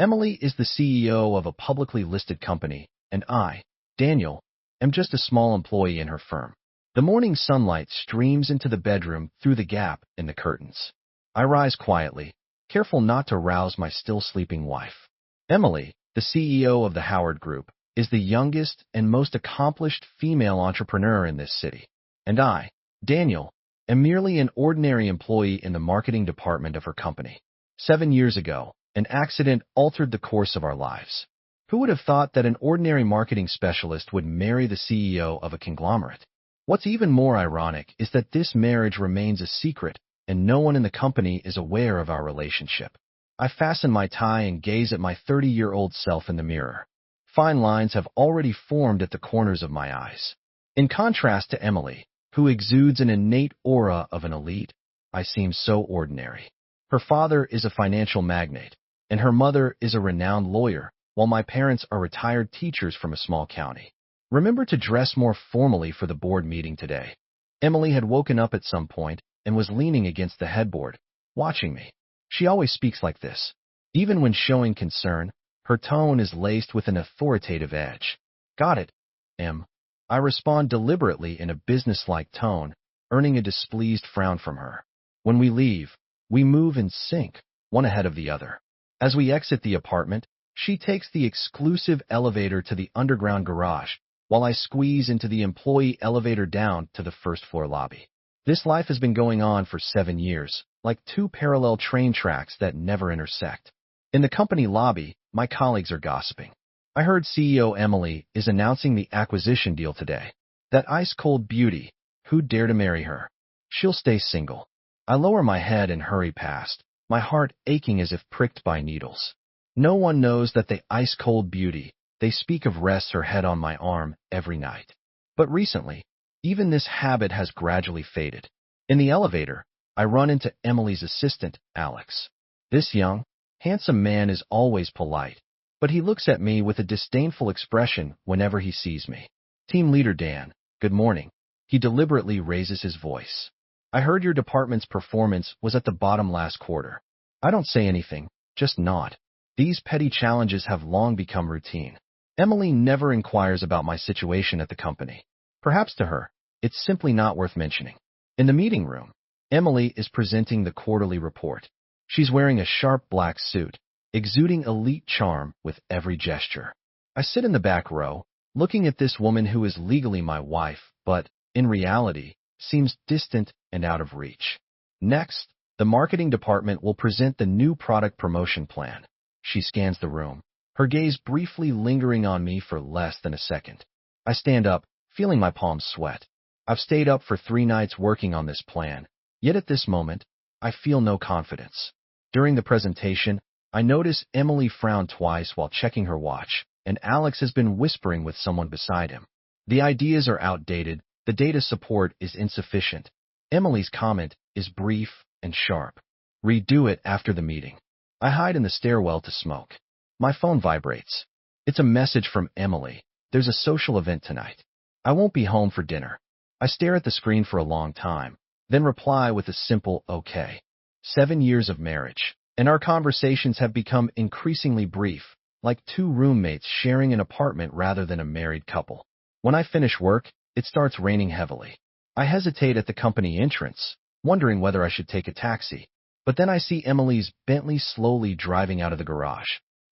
Emily is the CEO of a publicly listed company, and I, Daniel, am just a small employee in her firm. The morning sunlight streams into the bedroom through the gap in the curtains. I rise quietly, careful not to rouse my still sleeping wife. Emily, the CEO of the Howard Group, is the youngest and most accomplished female entrepreneur in this city. And I, Daniel, am merely an ordinary employee in the marketing department of her company. 7 years ago, an accident altered the course of our lives. Who would have thought that an ordinary marketing specialist would marry the CEO of a conglomerate? What's even more ironic is that this marriage remains a secret, and no one in the company is aware of our relationship. I fasten my tie and gaze at my 30-year-old self in the mirror. Fine lines have already formed at the corners of my eyes. In contrast to Emily, who exudes an innate aura of an elite, I seem so ordinary. Her father is a financial magnate, and her mother is a renowned lawyer, while my parents are retired teachers from a small county. Remember to dress more formally for the board meeting today. Emily had woken up at some point and was leaning against the headboard, watching me. She always speaks like this. Even when showing concern, her tone is laced with an authoritative edge. Got it, Em. I respond deliberately in a businesslike tone, earning a displeased frown from her. When we leave, we move in sync, one ahead of the other. As we exit the apartment, she takes the exclusive elevator to the underground garage, while I squeeze into the employee elevator down to the first-floor lobby. This life has been going on for 7 years, like two parallel train tracks that never intersect. In the company lobby, my colleagues are gossiping. I heard CEO Emily is announcing the acquisition deal today. That ice-cold beauty, who'd dare to marry her? She'll stay single. I lower my head and hurry past, my heart aching as if pricked by needles. No one knows that the ice-cold beauty they speak of rests her head on my arm every night. But recently, even this habit has gradually faded. In the elevator, I run into Emily's assistant, Alex. This young, handsome man is always polite, but he looks at me with a disdainful expression whenever he sees me. Team leader Dan, good morning. He deliberately raises his voice. I heard your department's performance was at the bottom last quarter. I don't say anything, just nod. These petty challenges have long become routine. Emily never inquires about my situation at the company. Perhaps to her, it's simply not worth mentioning. In the meeting room, Emily is presenting the quarterly report. She's wearing a sharp black suit, exuding elite charm with every gesture. I sit in the back row, looking at this woman who is legally my wife, but, in reality, seems distant and out of reach. Next, the marketing department will present the new product promotion plan. She scans the room, her gaze briefly lingering on me for less than a second. I stand up, feeling my palms sweat. I've stayed up for 3 nights working on this plan, yet at this moment, I feel no confidence. During the presentation, I notice Emily frowned twice while checking her watch, and Alex has been whispering with someone beside him. The ideas are outdated, the data support is insufficient. Emily's comment is brief and sharp. Redo it after the meeting. I hide in the stairwell to smoke. My phone vibrates. It's a message from Emily. There's a social event tonight. I won't be home for dinner. I stare at the screen for a long time, then reply with a simple okay. 7 years of marriage, and our conversations have become increasingly brief, like 2 roommates sharing an apartment rather than a married couple. When I finish work, it starts raining heavily. I hesitate at the company entrance, wondering whether I should take a taxi. But then I see Emily's Bentley slowly driving out of the garage.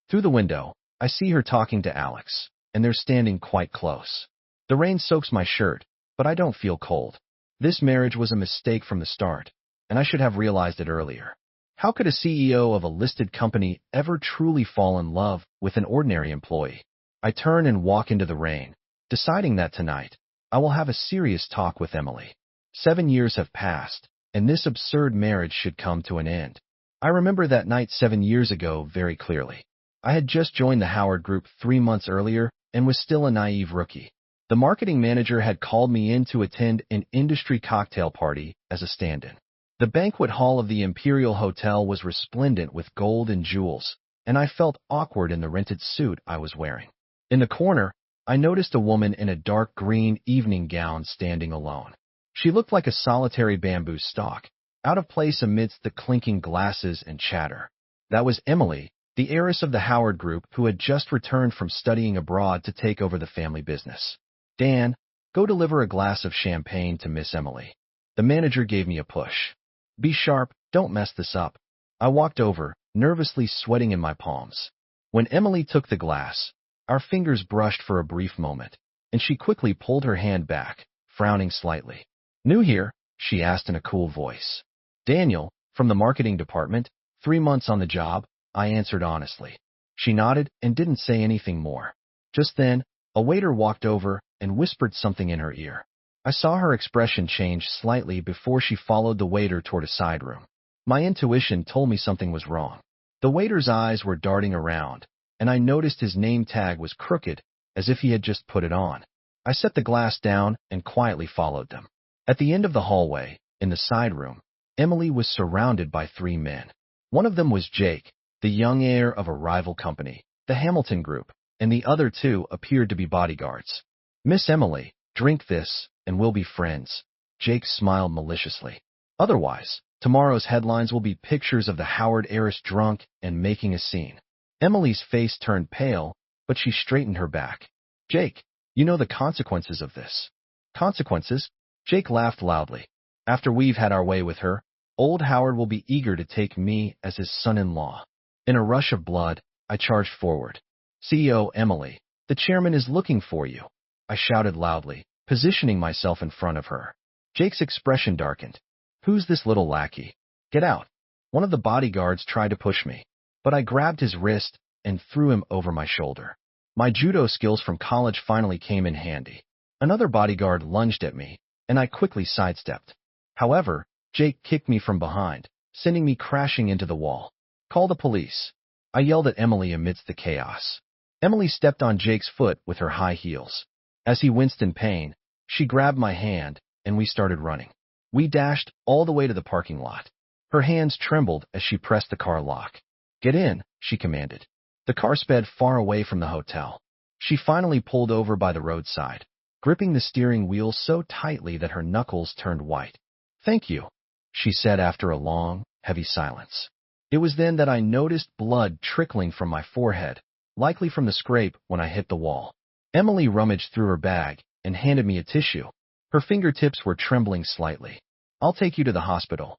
Through the window, I see her talking to Alex, and they're standing quite close. The rain soaks my shirt, but I don't feel cold. This marriage was a mistake from the start, and I should have realized it earlier. How could a CEO of a listed company ever truly fall in love with an ordinary employee? I turn and walk into the rain, deciding that tonight, I will have a serious talk with Emily. 7 years have passed, and this absurd marriage should come to an end. I remember that night 7 years ago very clearly. I had just joined the Howard Group 3 months earlier and was still a naive rookie. The marketing manager had called me in to attend an industry cocktail party as a stand-in. The banquet hall of the Imperial Hotel was resplendent with gold and jewels, and I felt awkward in the rented suit I was wearing. In the corner, I noticed a woman in a dark green evening gown standing alone. She looked like a solitary bamboo stalk, out of place amidst the clinking glasses and chatter. That was Emily, the heiress of the Howard Group who had just returned from studying abroad to take over the family business. Dan, go deliver a glass of champagne to Miss Emily. The manager gave me a push. Be sharp, don't mess this up. I walked over, nervously sweating in my palms. When Emily took the glass, our fingers brushed for a brief moment, and she quickly pulled her hand back, frowning slightly. New here? She asked in a cool voice. Daniel, from the marketing department, 3 months on the job, I answered honestly. She nodded and didn't say anything more. Just then, a waiter walked over and whispered something in her ear. I saw her expression change slightly before she followed the waiter toward a side room. My intuition told me something was wrong. The waiter's eyes were darting around, and I noticed his name tag was crooked, as if he had just put it on. I set the glass down and quietly followed them. At the end of the hallway, in the side room, Emily was surrounded by 3 men. One of them was Jake, the young heir of a rival company, the Hamilton Group, and the other 2 appeared to be bodyguards. Miss Emily, drink this, and we'll be friends. Jake smiled maliciously. Otherwise, tomorrow's headlines will be pictures of the Howard heiress drunk and making a scene. Emily's face turned pale, but she straightened her back. Jake, you know the consequences of this. Consequences? Jake laughed loudly. After we've had our way with her, old Howard will be eager to take me as his son-in-law. In a rush of blood, I charged forward. CEO Emily, the chairman is looking for you. I shouted loudly, positioning myself in front of her. Jake's expression darkened. Who's this little lackey? Get out. One of the bodyguards tried to push me, but I grabbed his wrist and threw him over my shoulder. My judo skills from college finally came in handy. Another bodyguard lunged at me, and I quickly sidestepped. However, Jake kicked me from behind, sending me crashing into the wall. Call the police. I yelled at Emily amidst the chaos. Emily stepped on Jake's foot with her high heels. As he winced in pain, she grabbed my hand, and we started running. We dashed all the way to the parking lot. Her hands trembled as she pressed the car lock. Get in, she commanded. The car sped far away from the hotel. She finally pulled over by the roadside, gripping the steering wheel so tightly that her knuckles turned white. Thank you, she said after a long, heavy silence. It was then that I noticed blood trickling from my forehead, likely from the scrape when I hit the wall. Emily rummaged through her bag and handed me a tissue. Her fingertips were trembling slightly. I'll take you to the hospital.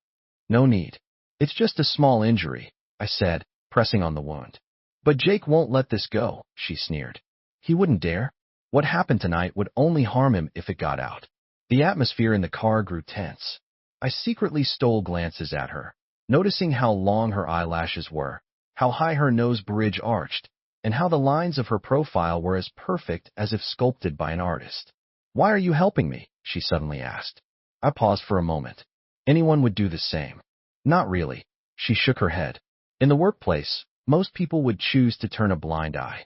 No need. It's just a small injury, I said, pressing on the wound. But Jake won't let this go, she sneered. He wouldn't dare. What happened tonight would only harm him if it got out. The atmosphere in the car grew tense. I secretly stole glances at her, noticing how long her eyelashes were, how high her nose bridge arched, and how the lines of her profile were as perfect as if sculpted by an artist. Why are you helping me? She suddenly asked. I paused for a moment. Anyone would do the same. Not really. She shook her head. In the workplace, most people would choose to turn a blind eye.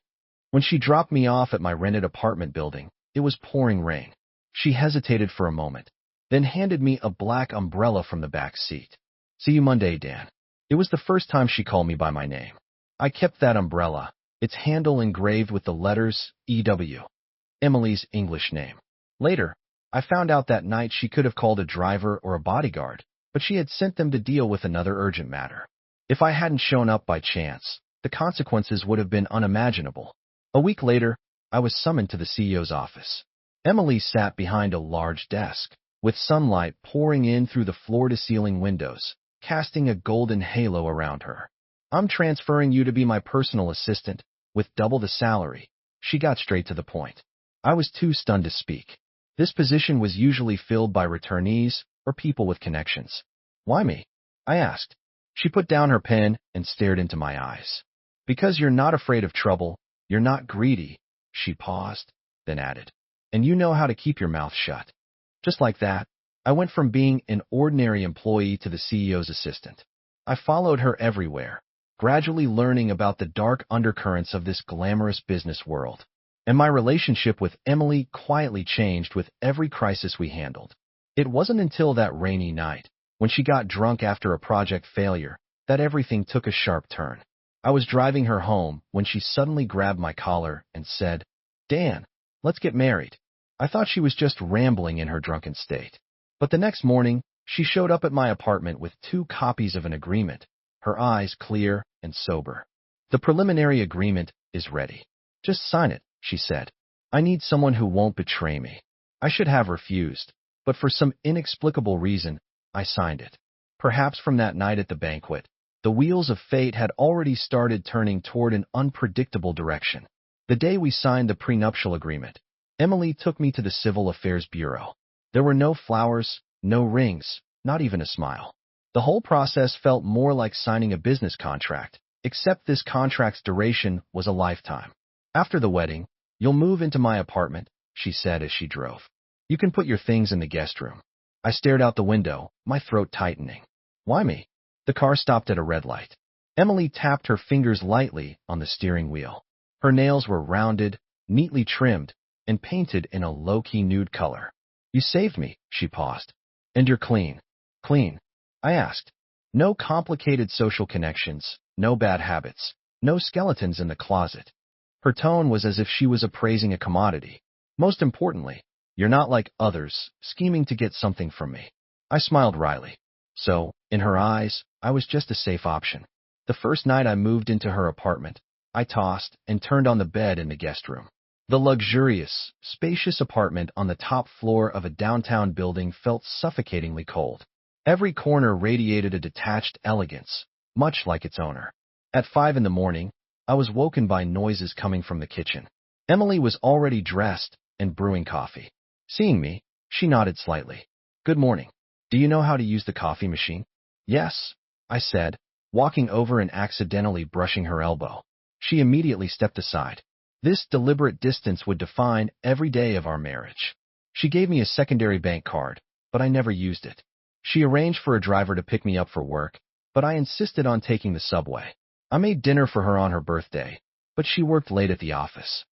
When she dropped me off at my rented apartment building, it was pouring rain. She hesitated for a moment, then handed me a black umbrella from the back seat. See you Monday, Dan. It was the first time she called me by my name. I kept that umbrella, its handle engraved with the letters EW, Emily's English name. Later, I found out that night she could have called a driver or a bodyguard, but she had sent them to deal with another urgent matter. If I hadn't shown up by chance, the consequences would have been unimaginable. A week later, I was summoned to the CEO's office. Emily sat behind a large desk, with sunlight pouring in through the floor-to-ceiling windows, casting a golden halo around her. I'm transferring you to be my personal assistant, with double the salary. She got straight to the point. I was too stunned to speak. This position was usually filled by returnees or people with connections. Why me? I asked. She put down her pen and stared into my eyes. Because you're not afraid of trouble, you're not greedy. She paused, then added. And you know how to keep your mouth shut. Just like that, I went from being an ordinary employee to the CEO's assistant. I followed her everywhere, gradually learning about the dark undercurrents of this glamorous business world. And my relationship with Emily quietly changed with every crisis we handled. It wasn't until that rainy night, when she got drunk after a project failure, that everything took a sharp turn. I was driving her home when she suddenly grabbed my collar and said, Dan, let's get married. I thought she was just rambling in her drunken state. But the next morning, she showed up at my apartment with 2 copies of an agreement, her eyes clear and sober. The preliminary agreement is ready. Just sign it, she said. I need someone who won't betray me. I should have refused, but for some inexplicable reason, I signed it. Perhaps from that night at the banquet, the wheels of fate had already started turning toward an unpredictable direction. The day we signed the prenuptial agreement, Emily took me to the Civil Affairs Bureau. There were no flowers, no rings, not even a smile. The whole process felt more like signing a business contract, except this contract's duration was a lifetime. After the wedding, you'll move into my apartment, she said as she drove. You can put your things in the guest room. I stared out the window, my throat tightening. Why me? The car stopped at a red light. Emily tapped her fingers lightly on the steering wheel. Her nails were rounded, neatly trimmed, and painted in a low-key nude color. You saved me, she paused. And you're clean. Clean? I asked. No complicated social connections, no bad habits, no skeletons in the closet. Her tone was as if she was appraising a commodity. Most importantly, you're not like others, scheming to get something from me. I smiled wryly. So, in her eyes, I was just a safe option. The first night I moved into her apartment, I tossed and turned on the bed in the guest room. The luxurious, spacious apartment on the top floor of a downtown building felt suffocatingly cold. Every corner radiated a detached elegance, much like its owner. At 5 in the morning, I was woken by noises coming from the kitchen. Emily was already dressed and brewing coffee. Seeing me, she nodded slightly. Good morning. Do you know how to use the coffee machine? Yes, I said, walking over and accidentally brushing her elbow. She immediately stepped aside. This deliberate distance would define every day of our marriage. She gave me a secondary bank card, but I never used it. She arranged for a driver to pick me up for work, but I insisted on taking the subway. I made dinner for her on her birthday, but she worked late at the office.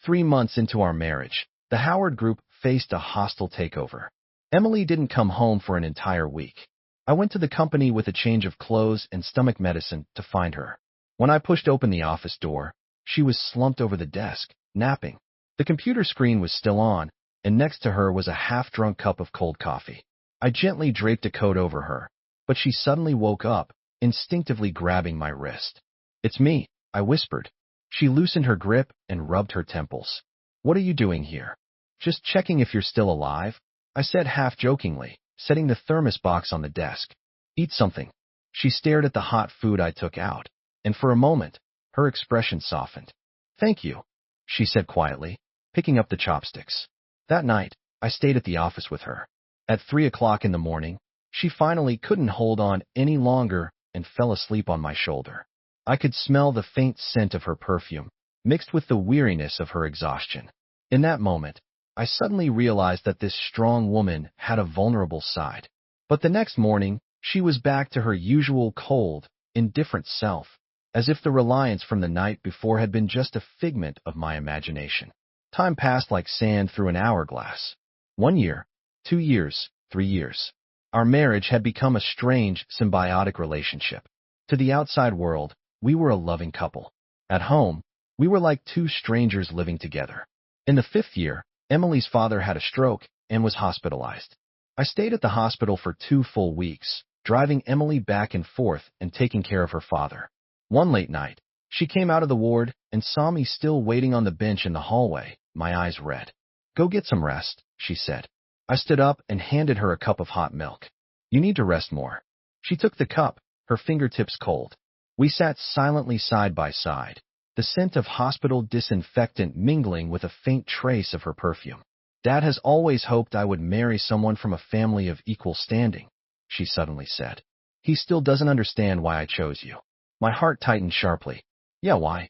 3 months into our marriage, the Howard Group faced a hostile takeover. Emily didn't come home for an entire week. I went to the company with a change of clothes and stomach medicine to find her. When I pushed open the office door, she was slumped over the desk, napping. The computer screen was still on, and next to her was a half-drunk cup of cold coffee. I gently draped a coat over her, but she suddenly woke up, instinctively grabbing my wrist. It's me, I whispered. She loosened her grip and rubbed her temples. What are you doing here? Just checking if you're still alive, I said half-jokingly, setting the thermos box on the desk. Eat something. She stared at the hot food I took out, and for a moment, her expression softened. Thank you, she said quietly, picking up the chopsticks. That night, I stayed at the office with her. At 3 o'clock in the morning, she finally couldn't hold on any longer and fell asleep on my shoulder. I could smell the faint scent of her perfume, mixed with the weariness of her exhaustion. In that moment, I suddenly realized that this strong woman had a vulnerable side. But the next morning, she was back to her usual cold, indifferent self, as if the reliance from the night before had been just a figment of my imagination. Time passed like sand through an hourglass. 1 year, 2 years, 3 years. Our marriage had become a strange, symbiotic relationship. To the outside world, we were a loving couple. At home, we were like two strangers living together. In the 5th year, Emily's father had a stroke and was hospitalized. I stayed at the hospital for 2 full weeks, driving Emily back and forth and taking care of her father. One late night, she came out of the ward and saw me still waiting on the bench in the hallway, my eyes red. Go get some rest, she said. I stood up and handed her a cup of hot milk. You need to rest more. She took the cup, her fingertips cold. We sat silently side by side, the scent of hospital disinfectant mingling with a faint trace of her perfume. Dad has always hoped I would marry someone from a family of equal standing, she suddenly said. He still doesn't understand why I chose you. My heart tightened sharply. Yeah, why?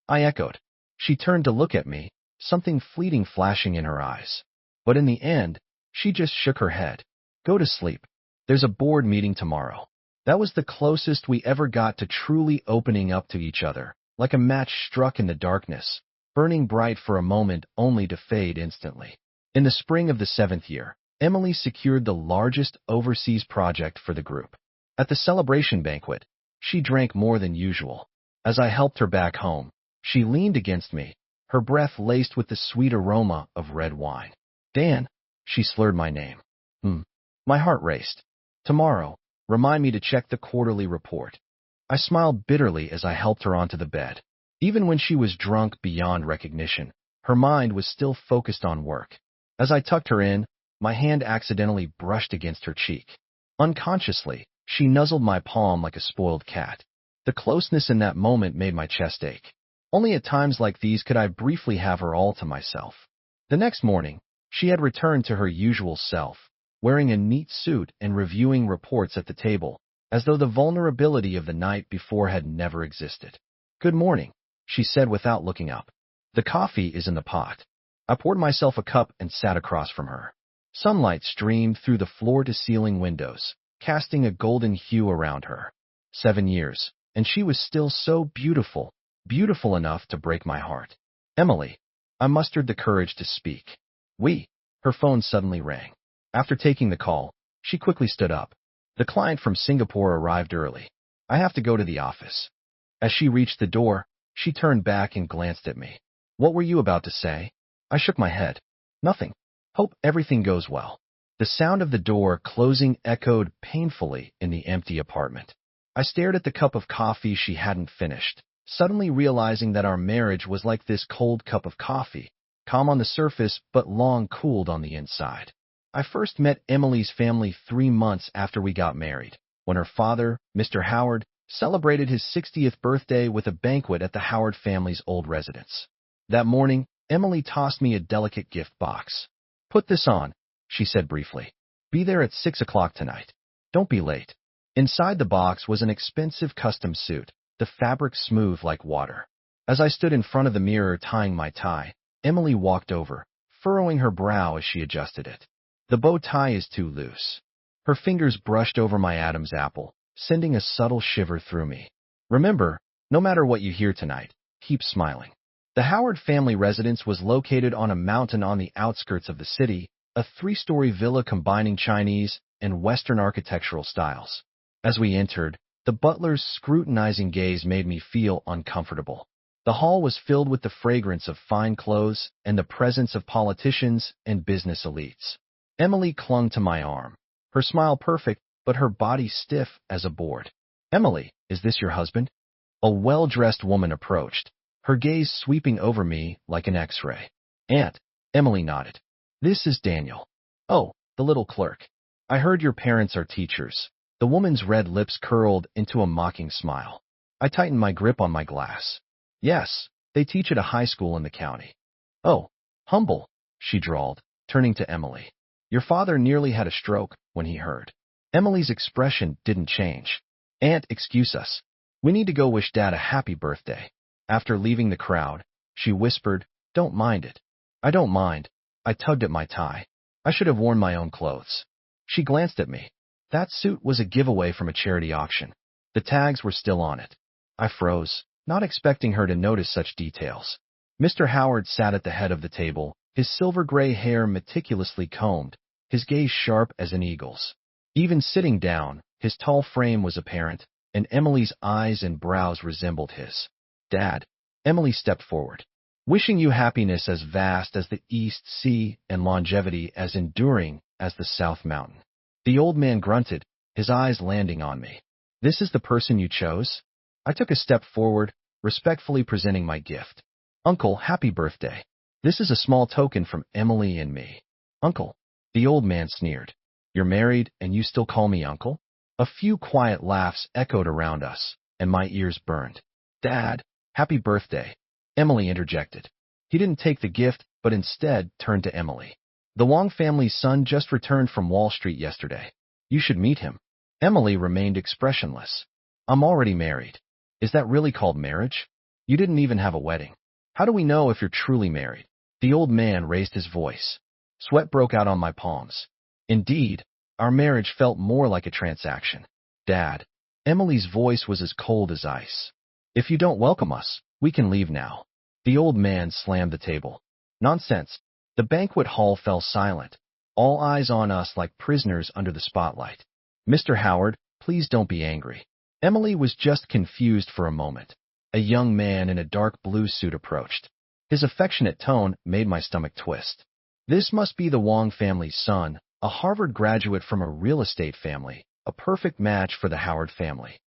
I echoed. She turned to look at me, something fleeting flashing in her eyes. But in the end, she just shook her head. Go to sleep. There's a board meeting tomorrow. That was the closest we ever got to truly opening up to each other, like a match struck in the darkness, burning bright for a moment only to fade instantly. In the spring of the 7th year, Emily secured the largest overseas project for the group. At the celebration banquet, she drank more than usual. As I helped her back home, she leaned against me, her breath laced with the sweet aroma of red wine. Dan, she slurred my name. My heart raced. Tomorrow, remind me to check the quarterly report. I smiled bitterly as I helped her onto the bed. Even when she was drunk beyond recognition, her mind was still focused on work. As I tucked her in, my hand accidentally brushed against her cheek. Unconsciously, she nuzzled my palm like a spoiled cat. The closeness in that moment made my chest ache. Only at times like these could I briefly have her all to myself. The next morning, she had returned to her usual self, wearing a neat suit and reviewing reports at the table, as though the vulnerability of the night before had never existed. "Good morning," she said without looking up. "The coffee is in the pot." I poured myself a cup and sat across from her. Sunlight streamed through the floor-to-ceiling windows, casting a golden hue around her. 7 years, and she was still so beautiful, beautiful enough to break my heart. "Emily." I mustered the courage to speak. "We." Her phone suddenly rang. After taking the call, she quickly stood up. "The client from Singapore arrived early. I have to go to the office." As she reached the door, she turned back and glanced at me. "What were you about to say?" I shook my head. "Nothing. Hope everything goes well." The sound of the door closing echoed painfully in the empty apartment. I stared at the cup of coffee she hadn't finished, suddenly realizing that our marriage was like this cold cup of coffee, calm on the surface but long cooled on the inside. I first met Emily's family 3 months after we got married, when her father, Mr. Howard, celebrated his 60th birthday with a banquet at the Howard family's old residence. That morning, Emily tossed me a delicate gift box. "Put this on," she said briefly. "Be there at 6 o'clock tonight. Don't be late." Inside the box was an expensive custom suit, the fabric smooth like water. As I stood in front of the mirror tying my tie, Emily walked over, furrowing her brow as she adjusted it. "The bow tie is too loose." Her fingers brushed over my Adam's apple, sending a subtle shiver through me. "Remember, no matter what you hear tonight, keep smiling." The Howard family residence was located on a mountain on the outskirts of the city, a 3-story villa combining Chinese and Western architectural styles. As we entered, the butler's scrutinizing gaze made me feel uncomfortable. The hall was filled with the fragrance of fine clothes and the presence of politicians and business elites. Emily clung to my arm, her smile perfect, but her body stiff as a board. "Emily, is this your husband?" A well-dressed woman approached, her gaze sweeping over me like an X-ray. "Aunt," Emily nodded. "This is Daniel." "Oh, the little clerk. I heard your parents are teachers." The woman's red lips curled into a mocking smile. I tightened my grip on my glass. "Yes, they teach at a high school in the county." "Oh, humble," she drawled, turning to Emily. "Your father nearly had a stroke when he heard." Emily's expression didn't change. "Aunt, excuse us. We need to go wish Dad a happy birthday." After leaving the crowd, she whispered, "Don't mind it." "I don't mind." I tugged at my tie. "I should have worn my own clothes." She glanced at me. That suit was a giveaway from a charity auction. The tags were still on it. I froze, not expecting her to notice such details. Mr. Howard sat at the head of the table, his silver-gray hair meticulously combed, his gaze sharp as an eagle's. Even sitting down, his tall frame was apparent, and Emily's eyes and brows resembled his. "Dad." Emily stepped forward. "Wishing you happiness as vast as the East Sea and longevity as enduring as the South Mountain." The old man grunted, his eyes landing on me. "This is the person you chose?" I took a step forward, respectfully presenting my gift. "Uncle, happy birthday. This is a small token from Emily and me." "Uncle?" The old man sneered. "You're married and you still call me uncle?" A few quiet laughs echoed around us, and my ears burned. "Dad, happy birthday," Emily interjected. He didn't take the gift, but instead turned to Emily. "The Wong family's son just returned from Wall Street yesterday. You should meet him." Emily remained expressionless. "I'm already married." "Is that really called marriage? You didn't even have a wedding. How do we know if you're truly married?" The old man raised his voice. Sweat broke out on my palms. Indeed, our marriage felt more like a transaction. "Dad." Emily's voice was as cold as ice. "If you don't welcome us, we can leave now." The old man slammed the table. "Nonsense." The banquet hall fell silent, all eyes on us like prisoners under the spotlight. "Mr. Howard, please don't be angry." Emily was just confused for a moment. A young man in a dark blue suit approached. His affectionate tone made my stomach twist. This must be the Wong family's son, a Harvard graduate from a real estate family, a perfect match for the Howard family.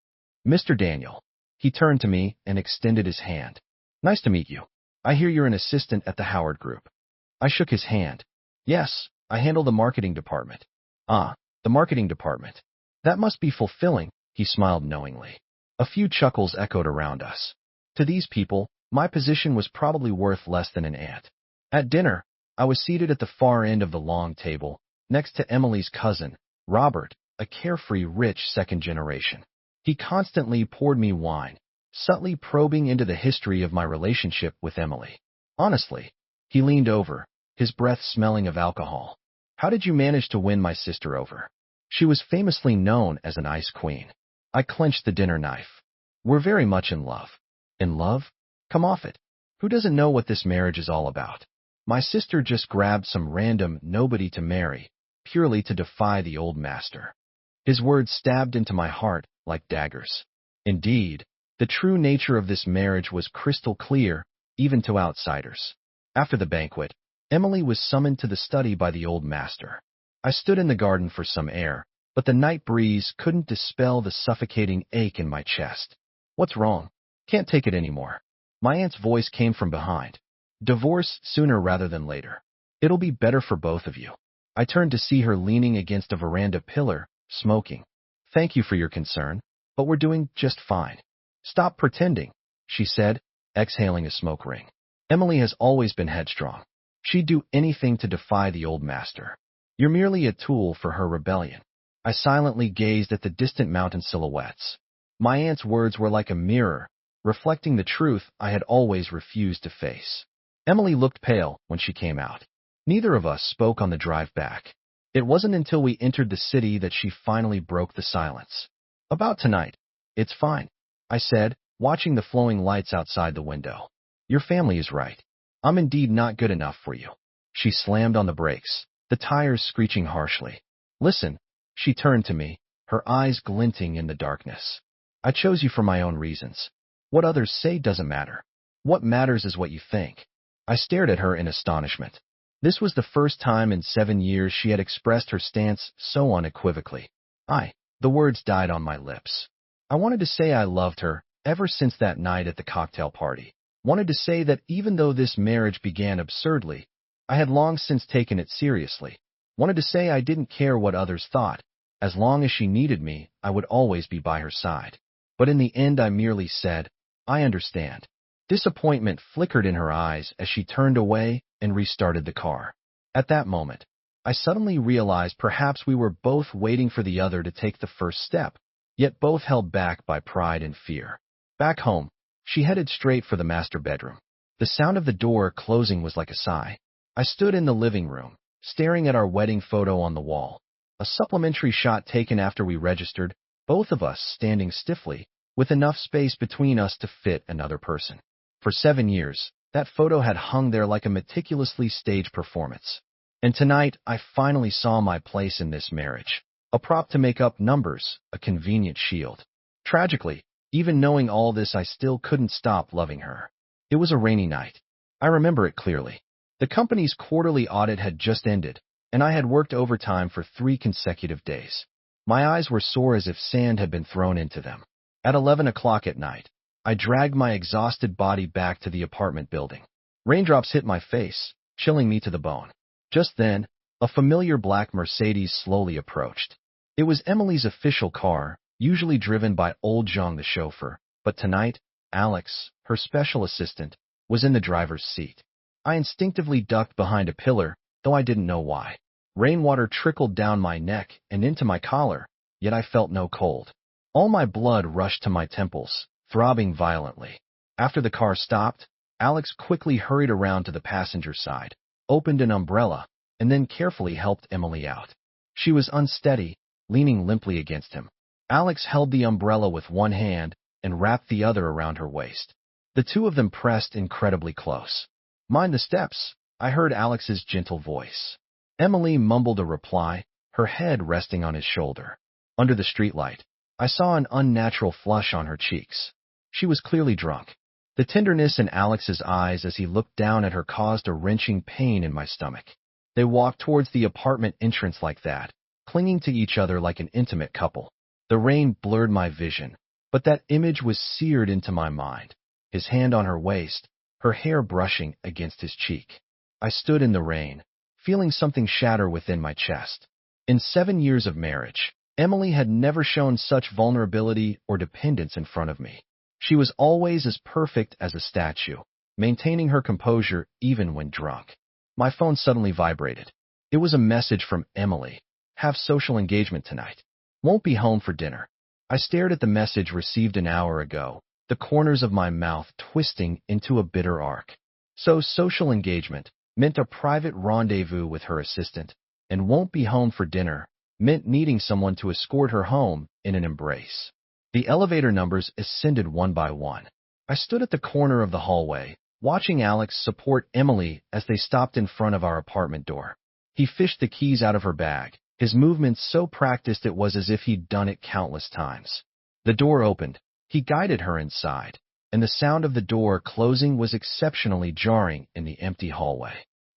Mr. Daniel. He turned to me and extended his hand. Nice to meet you. I hear you're an assistant at the Howard Group. I shook his hand. Yes, I handle the marketing department. Ah, the marketing department. That must be fulfilling, he smiled knowingly. A few chuckles echoed around us. To these people, my position was probably worth less than an ant. At dinner, I was seated at the far end of the long table, next to Emily's cousin, Robert, a carefree, rich second generation. He constantly poured me wine, subtly probing into the history of my relationship with Emily. Honestly, he leaned over, his breath smelling of alcohol. How did you manage to win my sister over? She was famously known as an ice queen. I clenched the dinner knife. We're very much in love. In love? Come off it. Who doesn't know what this marriage is all about? My sister just grabbed some random nobody to marry, purely to defy the old master. His words stabbed into my heart like daggers. Indeed, the true nature of this marriage was crystal clear, even to outsiders. After the banquet, Emily was summoned to the study by the old master. I stood in the garden for some air, but the night breeze couldn't dispel the suffocating ache in my chest. What's wrong? Can't take it anymore. My aunt's voice came from behind. Divorce sooner rather than later. It'll be better for both of you. I turned to see her leaning against a veranda pillar, smoking. Thank you for your concern, but we're doing just fine. Stop pretending, she said, exhaling a smoke ring. Emily has always been headstrong. She'd do anything to defy the old master. You're merely a tool for her rebellion. I silently gazed at the distant mountain silhouettes. My aunt's words were like a mirror, reflecting the truth I had always refused to face. Emily looked pale when she came out. Neither of us spoke on the drive back. It wasn't until we entered the city that she finally broke the silence. About tonight. It's fine, I said, watching the flowing lights outside the window. Your family is right. I'm indeed not good enough for you. She slammed on the brakes, the tires screeching harshly. Listen, she turned to me, her eyes glinting in the darkness. I chose you for my own reasons. What others say doesn't matter. What matters is what you think. I stared at her in astonishment. This was the first time in 7 years she had expressed her stance so unequivocally. The words died on my lips. I wanted to say I loved her ever since that night at the cocktail party. Wanted to say that even though this marriage began absurdly, I had long since taken it seriously. Wanted to say I didn't care what others thought. As long as she needed me, I would always be by her side. But in the end, I merely said, I understand. Disappointment flickered in her eyes as she turned away and restarted the car. At that moment, I suddenly realized perhaps we were both waiting for the other to take the first step, yet both held back by pride and fear. Back home, she headed straight for the master bedroom. The sound of the door closing was like a sigh. I stood in the living room, staring at our wedding photo on the wall. A supplementary shot taken after we registered, both of us standing stiffly, with enough space between us to fit another person. For 7 years, that photo had hung there like a meticulously staged performance. And tonight, I finally saw my place in this marriage. A prop to make up numbers, a convenient shield. Tragically, even knowing all this, I still couldn't stop loving her. It was a rainy night. I remember it clearly. The company's quarterly audit had just ended, and I had worked overtime for 3 consecutive days. My eyes were sore as if sand had been thrown into them. At 11 o'clock at night, I dragged my exhausted body back to the apartment building. Raindrops hit my face, chilling me to the bone. Just then, a familiar black Mercedes slowly approached. It was Emily's official car, usually driven by old Zhang the chauffeur, but tonight, Alex, her special assistant, was in the driver's seat. I instinctively ducked behind a pillar, though I didn't know why. Rainwater trickled down my neck and into my collar, yet I felt no cold. All my blood rushed to my temples, throbbing violently. After the car stopped, Alex quickly hurried around to the passenger side, opened an umbrella, and then carefully helped Emily out. She was unsteady, leaning limply against him. Alex held the umbrella with one hand and wrapped the other around her waist. The two of them pressed incredibly close. Mind the steps, I heard Alex's gentle voice. Emily mumbled a reply, her head resting on his shoulder. Under the streetlight, I saw an unnatural flush on her cheeks. She was clearly drunk. The tenderness in Alex's eyes as he looked down at her caused a wrenching pain in my stomach. They walked towards the apartment entrance like that, clinging to each other like an intimate couple. The rain blurred my vision, But that image was seared into my mind, his hand on her waist, her hair brushing against his cheek. I stood in the rain, feeling something shatter within my chest. In 7 years of marriage, Emily had never shown such vulnerability or dependence in front of me. She was always as perfect as a statue, maintaining her composure even when drunk. My phone suddenly vibrated. It was a message from Emily. Have social engagement tonight. Won't be home for dinner. I stared at the message received an hour ago, the corners of my mouth twisting into a bitter arc. So social engagement meant a private rendezvous with her assistant, and won't be home for dinner meant needing someone to escort her home in an embrace. The elevator numbers ascended one by one. I stood at the corner of the hallway, watching Alex support Emily as they stopped in front of our apartment door. He fished the keys out of her bag, his movements so practiced it was as if he'd done it countless times. The door opened. He guided her inside, and the sound of the door closing was exceptionally jarring in the empty hallway.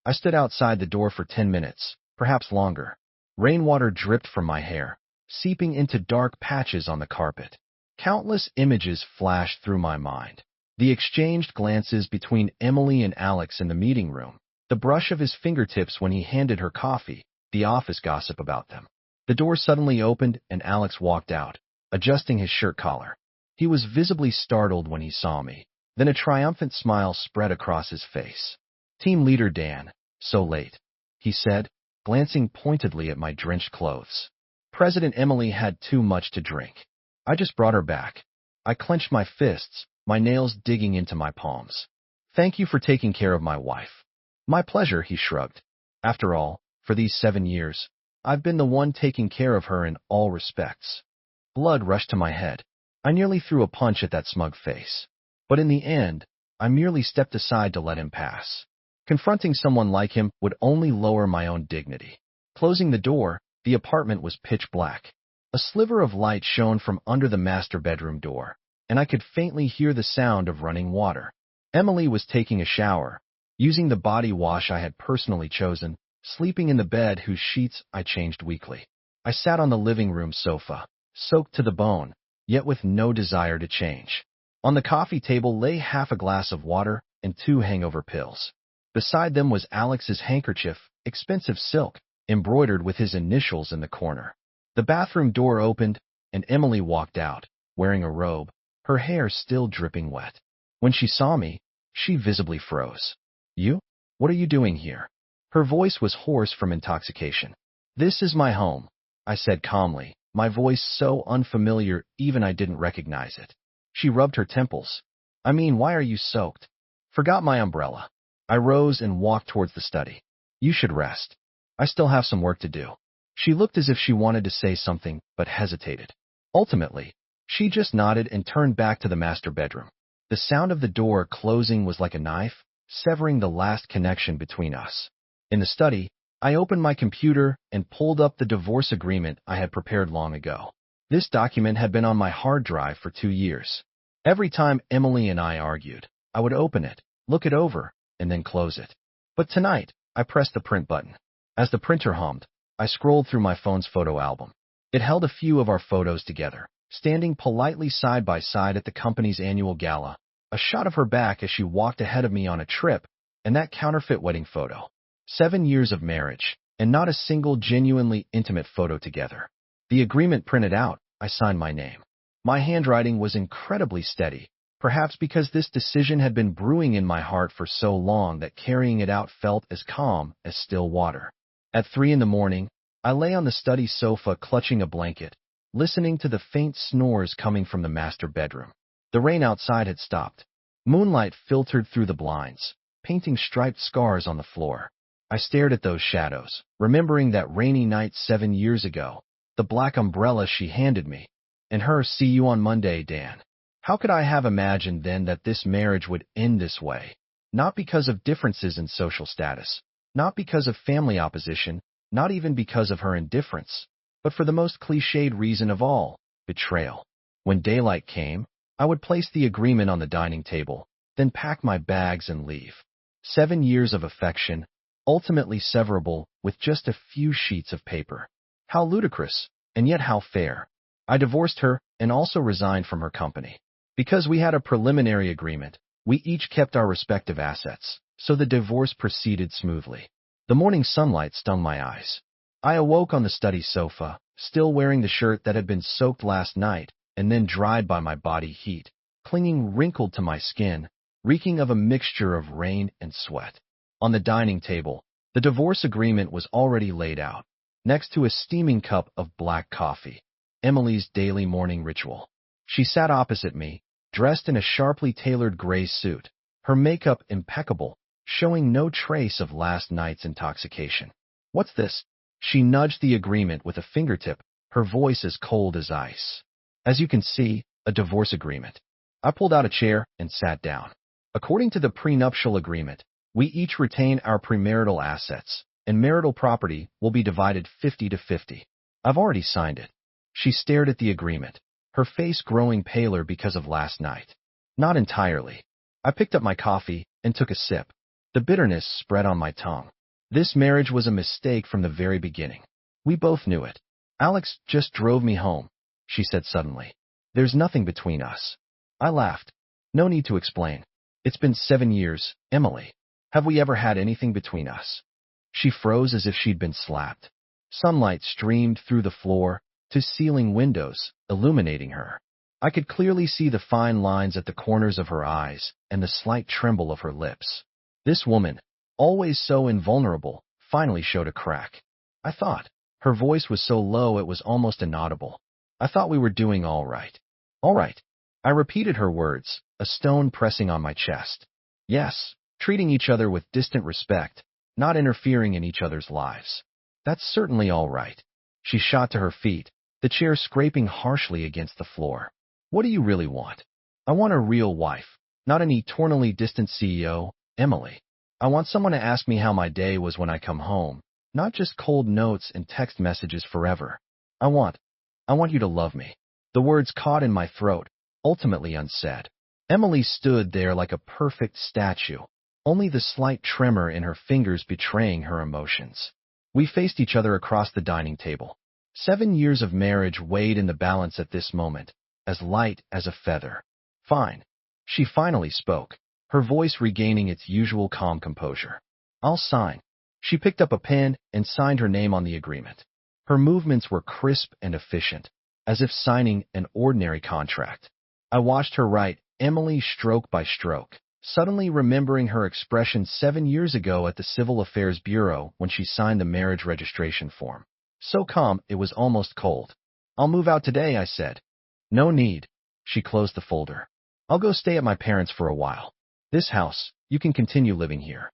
I stood outside the door for 10 minutes, perhaps longer. Rainwater dripped from my hair, seeping into dark patches on the carpet. Countless images flashed through my mind. The exchanged glances between Emily and Alex in the meeting room, the brush of his fingertips when he handed her coffee, the office gossip about them. The door suddenly opened and Alex walked out, adjusting his shirt collar. He was visibly startled when he saw me. Then a triumphant smile spread across his face. Team leader Dan, so late, he said, glancing pointedly at my drenched clothes. President Emily had too much to drink. I just brought her back. I clenched my fists, my nails digging into my palms. Thank you for taking care of my wife. My pleasure, he shrugged. After all, for these 7 years, I've been the one taking care of her in all respects. Blood rushed to my head. I nearly threw a punch at that smug face. But in the end, I merely stepped aside to let him pass. Confronting someone like him would only lower my own dignity. Closing the door, the apartment was pitch black. A sliver of light shone from under the master bedroom door, and I could faintly hear the sound of running water. Emily was taking a shower, using the body wash I had personally chosen, sleeping in the bed whose sheets I changed weekly. I sat on the living room sofa, soaked to the bone, yet with no desire to change. On the coffee table lay half a glass of water and 2 hangover pills. Beside them was Alex's handkerchief, expensive silk, embroidered with his initials in the corner. The bathroom door opened, and Emily walked out, wearing a robe, her hair still dripping wet. When she saw me, she visibly froze. You? What are you doing here? Her voice was hoarse from intoxication. This is my home, I said calmly, my voice so unfamiliar even I didn't recognize it. She rubbed her temples. I mean, why are you soaked? Forgot my umbrella. I rose and walked towards the study. You should rest. I still have some work to do. She looked as if she wanted to say something, but hesitated. Ultimately, she just nodded and turned back to the master bedroom. The sound of the door closing was like a knife, severing the last connection between us. In the study, I opened my computer and pulled up the divorce agreement I had prepared long ago. This document had been on my hard drive for 2 years. Every time Emily and I argued, I would open it, look it over, and then close it. But tonight, I pressed the print button. As the printer hummed, I scrolled through my phone's photo album. It held a few of our photos together, standing politely side by side at the company's annual gala, a shot of her back as she walked ahead of me on a trip, and that counterfeit wedding photo. 7 years of marriage, and not a single genuinely intimate photo together. The agreement printed out, I signed my name. My handwriting was incredibly steady, perhaps because this decision had been brewing in my heart for so long that carrying it out felt as calm as still water. At 3 in the morning, I lay on the study sofa clutching a blanket, listening to the faint snores coming from the master bedroom. The rain outside had stopped. Moonlight filtered through the blinds, painting striped scars on the floor. I stared at those shadows, remembering that rainy night 7 years ago, the black umbrella she handed me, and her "see you on Monday, Dan." How could I have imagined then that this marriage would end this way? Not because of differences in social status, not because of family opposition, not even because of her indifference, but for the most cliched reason of all, betrayal. When daylight came, I would place the agreement on the dining table, then pack my bags and leave. 7 years of affection, ultimately severable with just a few sheets of paper. How ludicrous, and yet how fair. I divorced her and also resigned from her company. Because we had a preliminary agreement, we each kept our respective assets, so the divorce proceeded smoothly. The morning sunlight stung my eyes. I awoke on the study sofa, still wearing the shirt that had been soaked last night and then dried by my body heat, clinging wrinkled to my skin, reeking of a mixture of rain and sweat. On the dining table, the divorce agreement was already laid out, next to a steaming cup of black coffee, Emily's daily morning ritual. She sat opposite me, dressed in a sharply tailored gray suit, her makeup impeccable, showing no trace of last night's intoxication. "What's this?" She nudged the agreement with a fingertip, her voice as cold as ice. "As you can see, a divorce agreement." I pulled out a chair and sat down. "According to the prenuptial agreement, we each retain our premarital assets, and marital property will be divided 50-50. I've already signed it." She stared at the agreement, her face growing paler because of last night. "Not entirely." I picked up my coffee and took a sip. The bitterness spread on my tongue. This marriage was a mistake from the very beginning. We both knew it. "Alex just drove me home," she said suddenly. "There's nothing between us." I laughed. "No need to explain. It's been 7 years, Emily. Have we ever had anything between us?" She froze as if she'd been slapped. Sunlight streamed through the floor to ceiling windows, illuminating her. I could clearly see the fine lines at the corners of her eyes and the slight tremble of her lips. This woman, always so invulnerable, finally showed a crack. I thought. Her voice was so low it was almost inaudible. "I thought we were doing all right." "All right." I repeated her words, a stone pressing on my chest. "Yes, treating each other with distant respect, not interfering in each other's lives. That's certainly all right." She shot to her feet, the chair scraping harshly against the floor. "What do you really want?" "I want a real wife, not an eternally distant CEO, Emily. I want someone to ask me how my day was when I come home, not just cold notes and text messages forever. I want you to love me." The words caught in my throat, ultimately unsaid. Emily stood there like a perfect statue, only the slight tremor in her fingers betraying her emotions. We faced each other across the dining table. 7 years of marriage weighed in the balance at this moment, as light as a feather. "Fine." She finally spoke, her voice regaining its usual calm composure. "I'll sign." She picked up a pen and signed her name on the agreement. Her movements were crisp and efficient, as if signing an ordinary contract. I watched her write Emily stroke by stroke, suddenly remembering her expression 7 years ago at the Civil Affairs Bureau when she signed the marriage registration form. So calm, it was almost cold. "I'll move out today," I said. "No need." She closed the folder. "I'll go stay at my parents' for a while. This house, you can continue living here."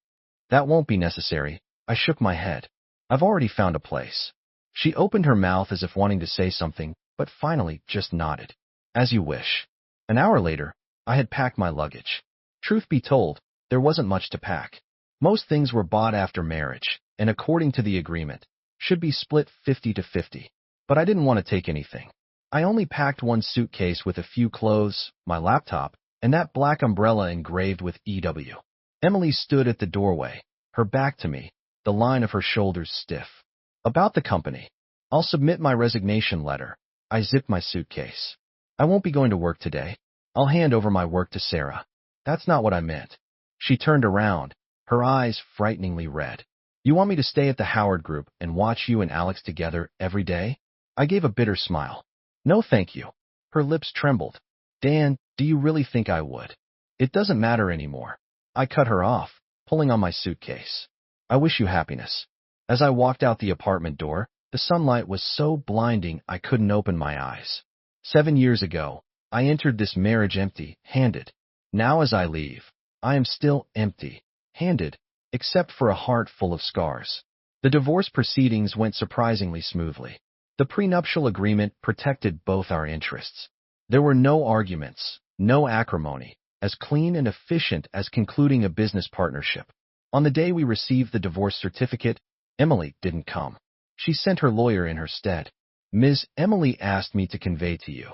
"That won't be necessary." I shook my head. "I've already found a place." She opened her mouth as if wanting to say something, but finally just nodded. "As you wish." An hour later, I had packed my luggage. Truth be told, there wasn't much to pack. Most things were bought after marriage, and according to the agreement, should be split 50-50. But I didn't want to take anything. I only packed one suitcase with a few clothes, my laptop, and that black umbrella engraved with EW. Emily stood at the doorway, her back to me, the line of her shoulders stiff. "About the company. I'll submit my resignation letter." I zipped my suitcase. "I won't be going to work today. I'll hand over my work to Sarah." "That's not what I meant." She turned around, her eyes frighteningly red. "You want me to stay at the Howard Group and watch you and Alex together every day?" I gave a bitter smile. "No, thank you." Her lips trembled. "Dan, do you really think I would?" "It doesn't matter anymore." I cut her off, pulling on my suitcase. "I wish you happiness." As I walked out the apartment door, the sunlight was so blinding I couldn't open my eyes. 7 years ago, I entered this marriage empty-handed. Now as I leave, I am still empty-handed, except for a heart full of scars. The divorce proceedings went surprisingly smoothly. The prenuptial agreement protected both our interests. There were no arguments, no acrimony, as clean and efficient as concluding a business partnership. On the day we received the divorce certificate, Emily didn't come. She sent her lawyer in her stead. "Ms. Emily asked me to convey to you,"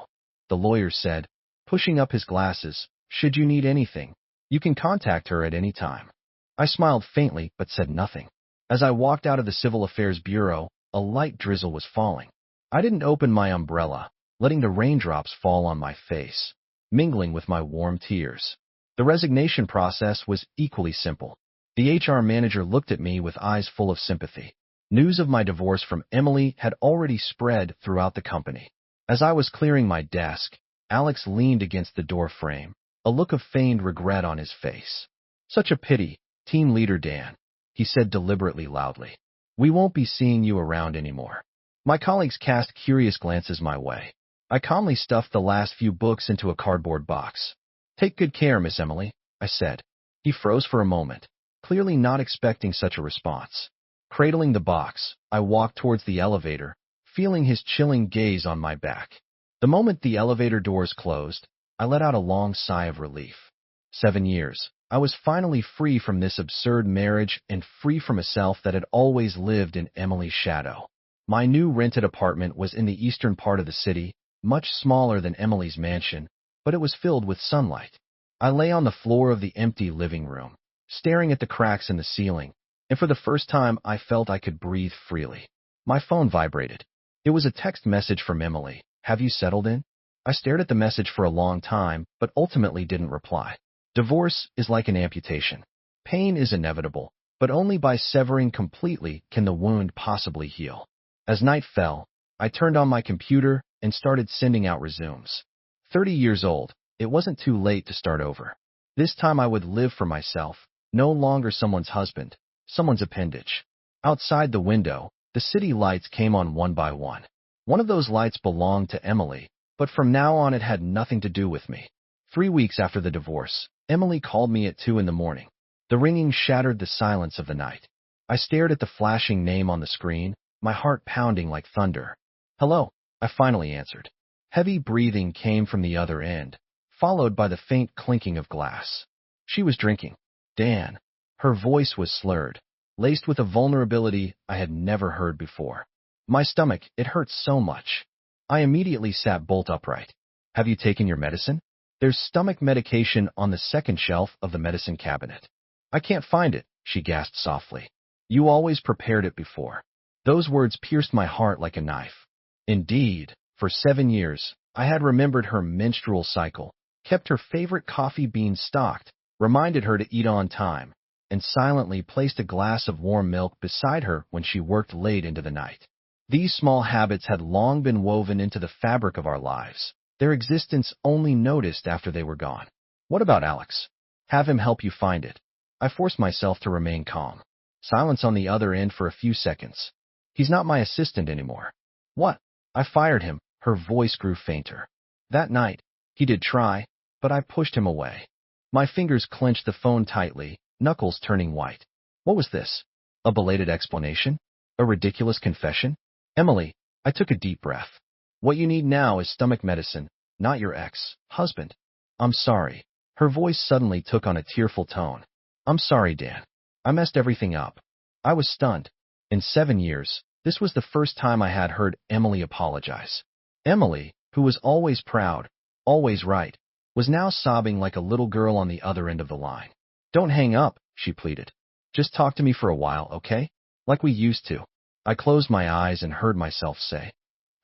the lawyer said, pushing up his glasses. "Should you need anything, you can contact her at any time." I smiled faintly but said nothing. As I walked out of the Civil Affairs Bureau, a light drizzle was falling. I didn't open my umbrella, letting the raindrops fall on my face, mingling with my warm tears. The resignation process was equally simple. The HR manager looked at me with eyes full of sympathy. News of my divorce from Emily had already spread throughout the company. As I was clearing my desk, Alex leaned against the door frame, a look of feigned regret on his face. "Such a pity, team leader Dan," he said deliberately loudly. "We won't be seeing you around anymore." My colleagues cast curious glances my way. I calmly stuffed the last few books into a cardboard box. "Take good care, Miss Emily," I said. He froze for a moment, clearly not expecting such a response. Cradling the box, I walked towards the elevator, feeling his chilling gaze on my back. The moment the elevator doors closed, I let out a long sigh of relief. 7 years. I was finally free from this absurd marriage and free from a self that had always lived in Emily's shadow. My new rented apartment was in the eastern part of the city, much smaller than Emily's mansion, but it was filled with sunlight. I lay on the floor of the empty living room, staring at the cracks in the ceiling, and for the first time I felt I could breathe freely. My phone vibrated. It was a text message from Emily. "Have you settled in?" I stared at the message for a long time, but ultimately didn't reply. Divorce is like an amputation. Pain is inevitable, but only by severing completely can the wound possibly heal. As night fell, I turned on my computer and started sending out resumes. 30 years old, it wasn't too late to start over. This time I would live for myself, no longer someone's husband, someone's appendage. Outside the window, the city lights came on one by one. One of those lights belonged to Emily, but from now on it had nothing to do with me. 3 weeks after the divorce, Emily called me at 2 in the morning. The ringing shattered the silence of the night. I stared at the flashing name on the screen, my heart pounding like thunder. "Hello," I finally answered. Heavy breathing came from the other end, followed by the faint clinking of glass. She was drinking. Dan. Her voice was slurred, laced with a vulnerability I had never heard before. My stomach, it hurt so much. I immediately sat bolt upright. "Have you taken your medicine?" "There's stomach medication on the second shelf of the medicine cabinet." "I can't find it," she gasped softly. "You always prepared it before." Those words pierced my heart like a knife. Indeed, for 7 years, I had remembered her menstrual cycle, kept her favorite coffee beans stocked, reminded her to eat on time, and silently placed a glass of warm milk beside her when she worked late into the night. These small habits had long been woven into the fabric of our lives, their existence only noticed after they were gone. "What about Alex? Have him help you find it." I forced myself to remain calm. Silence on the other end for a few seconds. "He's not my assistant anymore." "What?" "I fired him." Her voice grew fainter. "That night, he did try, but I pushed him away." My fingers clenched the phone tightly, knuckles turning white. What was this? A belated explanation? A ridiculous confession? "Emily," I took a deep breath. "What you need now is stomach medicine, not your ex-husband." "I'm sorry." Her voice suddenly took on a tearful tone. "I'm sorry, Dan. I messed everything up." I was stunned. In 7 years, this was the first time I had heard Emily apologize. Emily, who was always proud, always right, was now sobbing like a little girl on the other end of the line. "Don't hang up," she pleaded. "Just talk to me for a while, okay? Like we used to." I closed my eyes and heard myself say,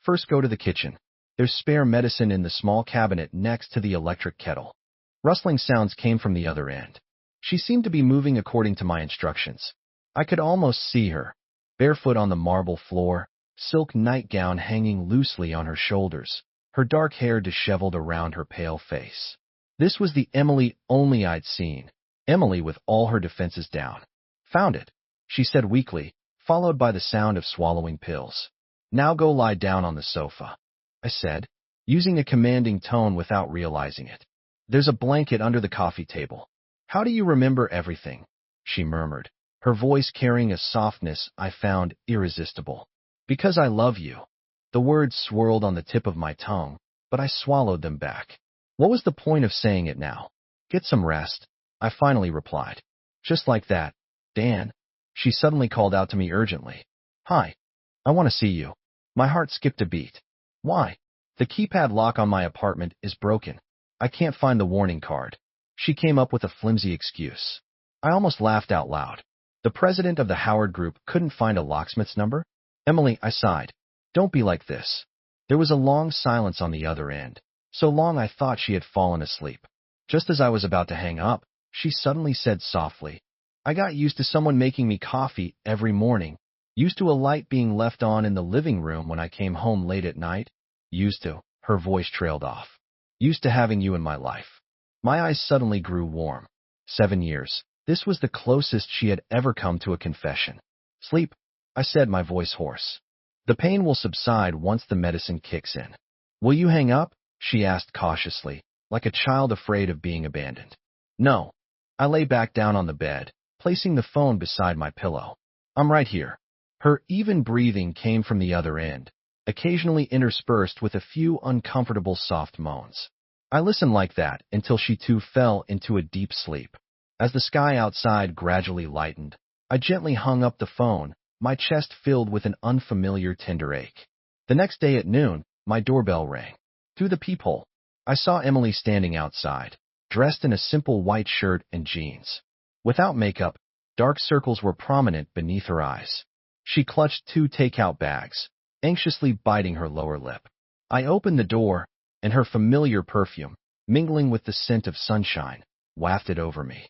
"First go to the kitchen. There's spare medicine in the small cabinet next to the electric kettle." Rustling sounds came from the other end. She seemed to be moving according to my instructions. I could almost see her, barefoot on the marble floor, silk nightgown hanging loosely on her shoulders, her dark hair disheveled around her pale face. This was the Emily only I'd seen, Emily with all her defenses down. "Found it," she said weakly, followed by the sound of swallowing pills. "Now go lie down on the sofa," I said, using a commanding tone without realizing it. "There's a blanket under the coffee table." "How do you remember everything?" she murmured, her voice carrying a softness I found irresistible. "Because I love you." The words swirled on the tip of my tongue, but I swallowed them back. What was the point of saying it now? "Get some rest," I finally replied. "Just like that, Dan." She suddenly called out to me urgently. "Hi. I want to see you." My heart skipped a beat. "Why?" "The keypad lock on my apartment is broken. I can't find the warning card." She came up with a flimsy excuse. I almost laughed out loud. The president of the Howard Group couldn't find a locksmith's number? "Emily," I sighed. "Don't be like this. There was a long silence on the other end, so long I thought she had fallen asleep. Just as I was about to hang up, she suddenly said softly, "I got used to someone making me coffee every morning, used to a light being left on in the living room when I came home late at night, used to," her voice trailed off, "used to having you in my life." My eyes suddenly grew warm. 7 years. This was the closest she had ever come to a confession. "Sleep," I said, my voice hoarse. "The pain will subside once the medicine kicks in." "Will you hang up?" she asked cautiously, like a child afraid of being abandoned. "No." I lay back down on the bed, placing the phone beside my pillow. "I'm right here." Her even breathing came from the other end, occasionally interspersed with a few uncomfortable soft moans. I listened like that until she too fell into a deep sleep. As the sky outside gradually lightened, I gently hung up the phone, my chest filled with an unfamiliar tender ache. The next day at noon, my doorbell rang. Through the peephole, I saw Emily standing outside, dressed in a simple white shirt and jeans. Without makeup, dark circles were prominent beneath her eyes. She clutched 2 takeout bags, anxiously biting her lower lip. I opened the door, and her familiar perfume, mingling with the scent of sunshine, wafted over me.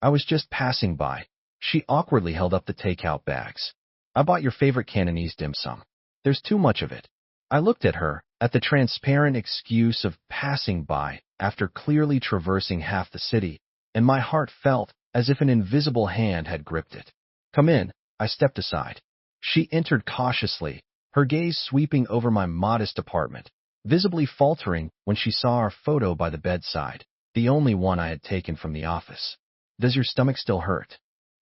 I was just passing by." She awkwardly held up the takeout bags. "I bought your favorite Cantonese dim sum. There's too much of it." I looked at her, at the transparent excuse of passing by after clearly traversing half the city, and my heart felt as if an invisible hand had gripped it. "Come in." I stepped aside. She entered cautiously, her gaze sweeping over my modest apartment, visibly faltering when she saw our photo by the bedside, the only one I had taken from the office. "Does your stomach still hurt?"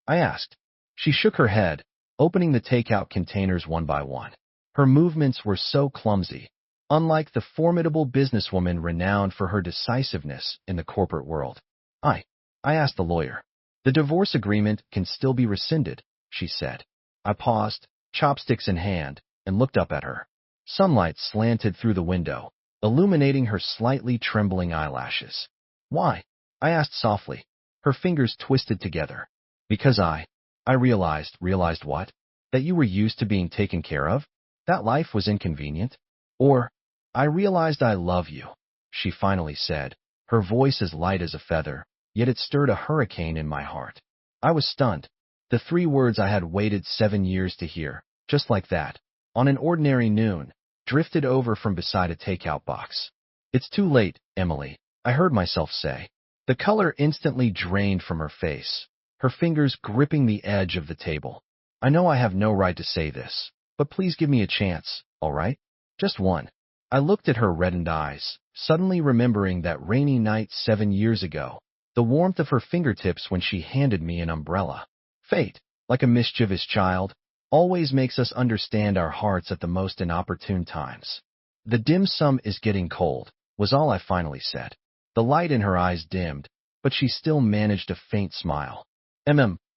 I asked. She shook her head, opening the takeout containers one by one. Her movements were so clumsy, unlike the formidable businesswoman renowned for her decisiveness in the corporate world. I asked the lawyer. "The divorce agreement can still be rescinded," she said. I paused, chopsticks in hand, and looked up at her. Sunlight slanted through the window, illuminating her slightly trembling eyelashes. "Why?" I asked softly. Her fingers twisted together. "Because I realized." "Realized what?" "That you were used to being taken care of. That life was inconvenient. Or, I realized I love you," she finally said, her voice as light as a feather, yet it stirred a hurricane in my heart. I was stunned. The 3 words I had waited 7 years to hear, just like that, on an ordinary noon, drifted over from beside a takeout box. "It's too late, Emily," I heard myself say. The color instantly drained from her face, her fingers gripping the edge of the table. "I know I have no right to say this, but please give me a chance, all right? Just one." I looked at her reddened eyes, suddenly remembering that rainy night 7 years ago, the warmth of her fingertips when she handed me an umbrella. Fate, like a mischievous child, always makes us understand our hearts at the most inopportune times. "The dim sum is getting cold," was all I finally said. The light in her eyes dimmed, but she still managed a faint smile.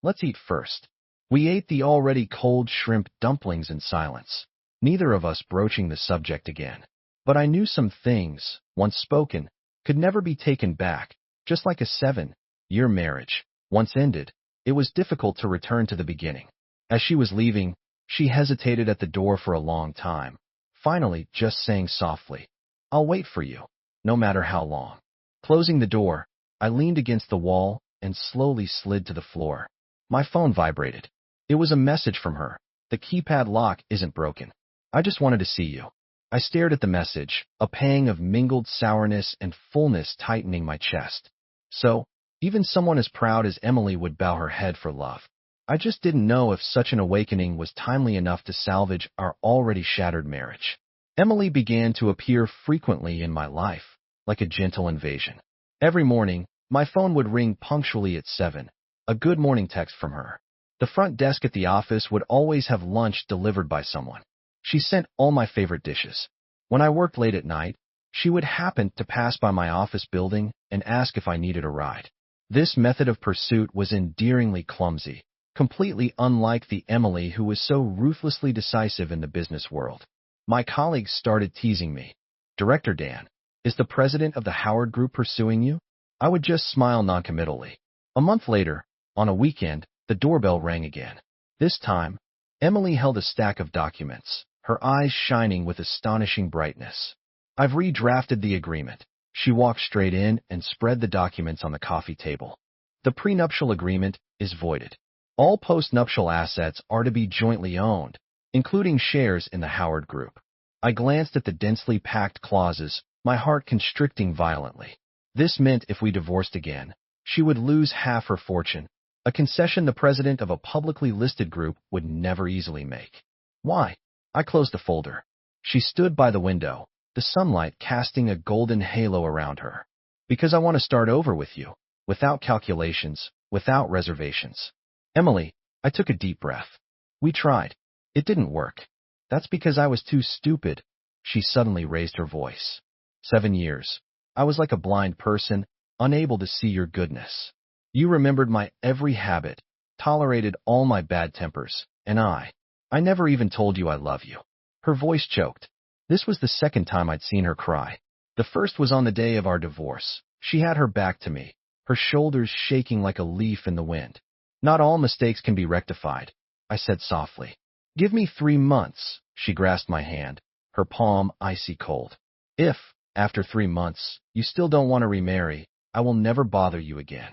Let's eat first." We ate the already cold shrimp dumplings in silence, neither of us broaching the subject again. But I knew some things, once spoken, could never be taken back, just like a 7-year marriage. Once ended, it was difficult to return to the beginning. As she was leaving, she hesitated at the door for a long time, finally just saying softly, "I'll wait for you, no matter how long." Closing the door, I leaned against the wall and slowly slid to the floor. My phone vibrated. It was a message from her. "The keypad lock isn't broken. I just wanted to see you." I stared at the message, a pang of mingled sourness and fullness tightening my chest. So, even someone as proud as Emily would bow her head for love. I just didn't know if such an awakening was timely enough to salvage our already shattered marriage. Emily began to appear frequently in my life, like a gentle invasion. Every morning, my phone would ring punctually at 7, a good morning text from her. The front desk at the office would always have lunch delivered by someone. She sent all my favorite dishes. When I worked late at night, she would happen to pass by my office building and ask if I needed a ride. This method of pursuit was endearingly clumsy, completely unlike the Emily who was so ruthlessly decisive in the business world. My colleagues started teasing me. "Director Dan, is the president of the Howard Group pursuing you?" I would just smile noncommittally. A month later, on a weekend, the doorbell rang again. This time, Emily held a stack of documents, her eyes shining with astonishing brightness. I've redrafted the agreement. She walked straight in and spread the documents on the coffee table. The prenuptial agreement is voided. All postnuptial assets are to be jointly owned, including shares in the Howard Group. I glanced at the densely packed clauses, my heart constricting violently. This meant if we divorced again, she would lose half her fortune, a concession the president of a publicly listed group would never easily make. Why? I closed the folder. She stood by the window, the sunlight casting a golden halo around her. Because I want to start over with you, without calculations, without reservations. Emily, I took a deep breath. We tried. It didn't work. That's because I was too stupid. She suddenly raised her voice. 7 years. I was like a blind person, unable to see your goodness. You remembered my every habit, tolerated all my bad tempers, and I never even told you I love you. Her voice choked. This was the second time I'd seen her cry. The first was on the day of our divorce. She had her back to me, her shoulders shaking like a leaf in the wind. Not all mistakes can be rectified, I said softly. Give me 3 months. She grasped my hand, her palm icy cold. If, after 3 months, you still don't want to remarry, I will never bother you again.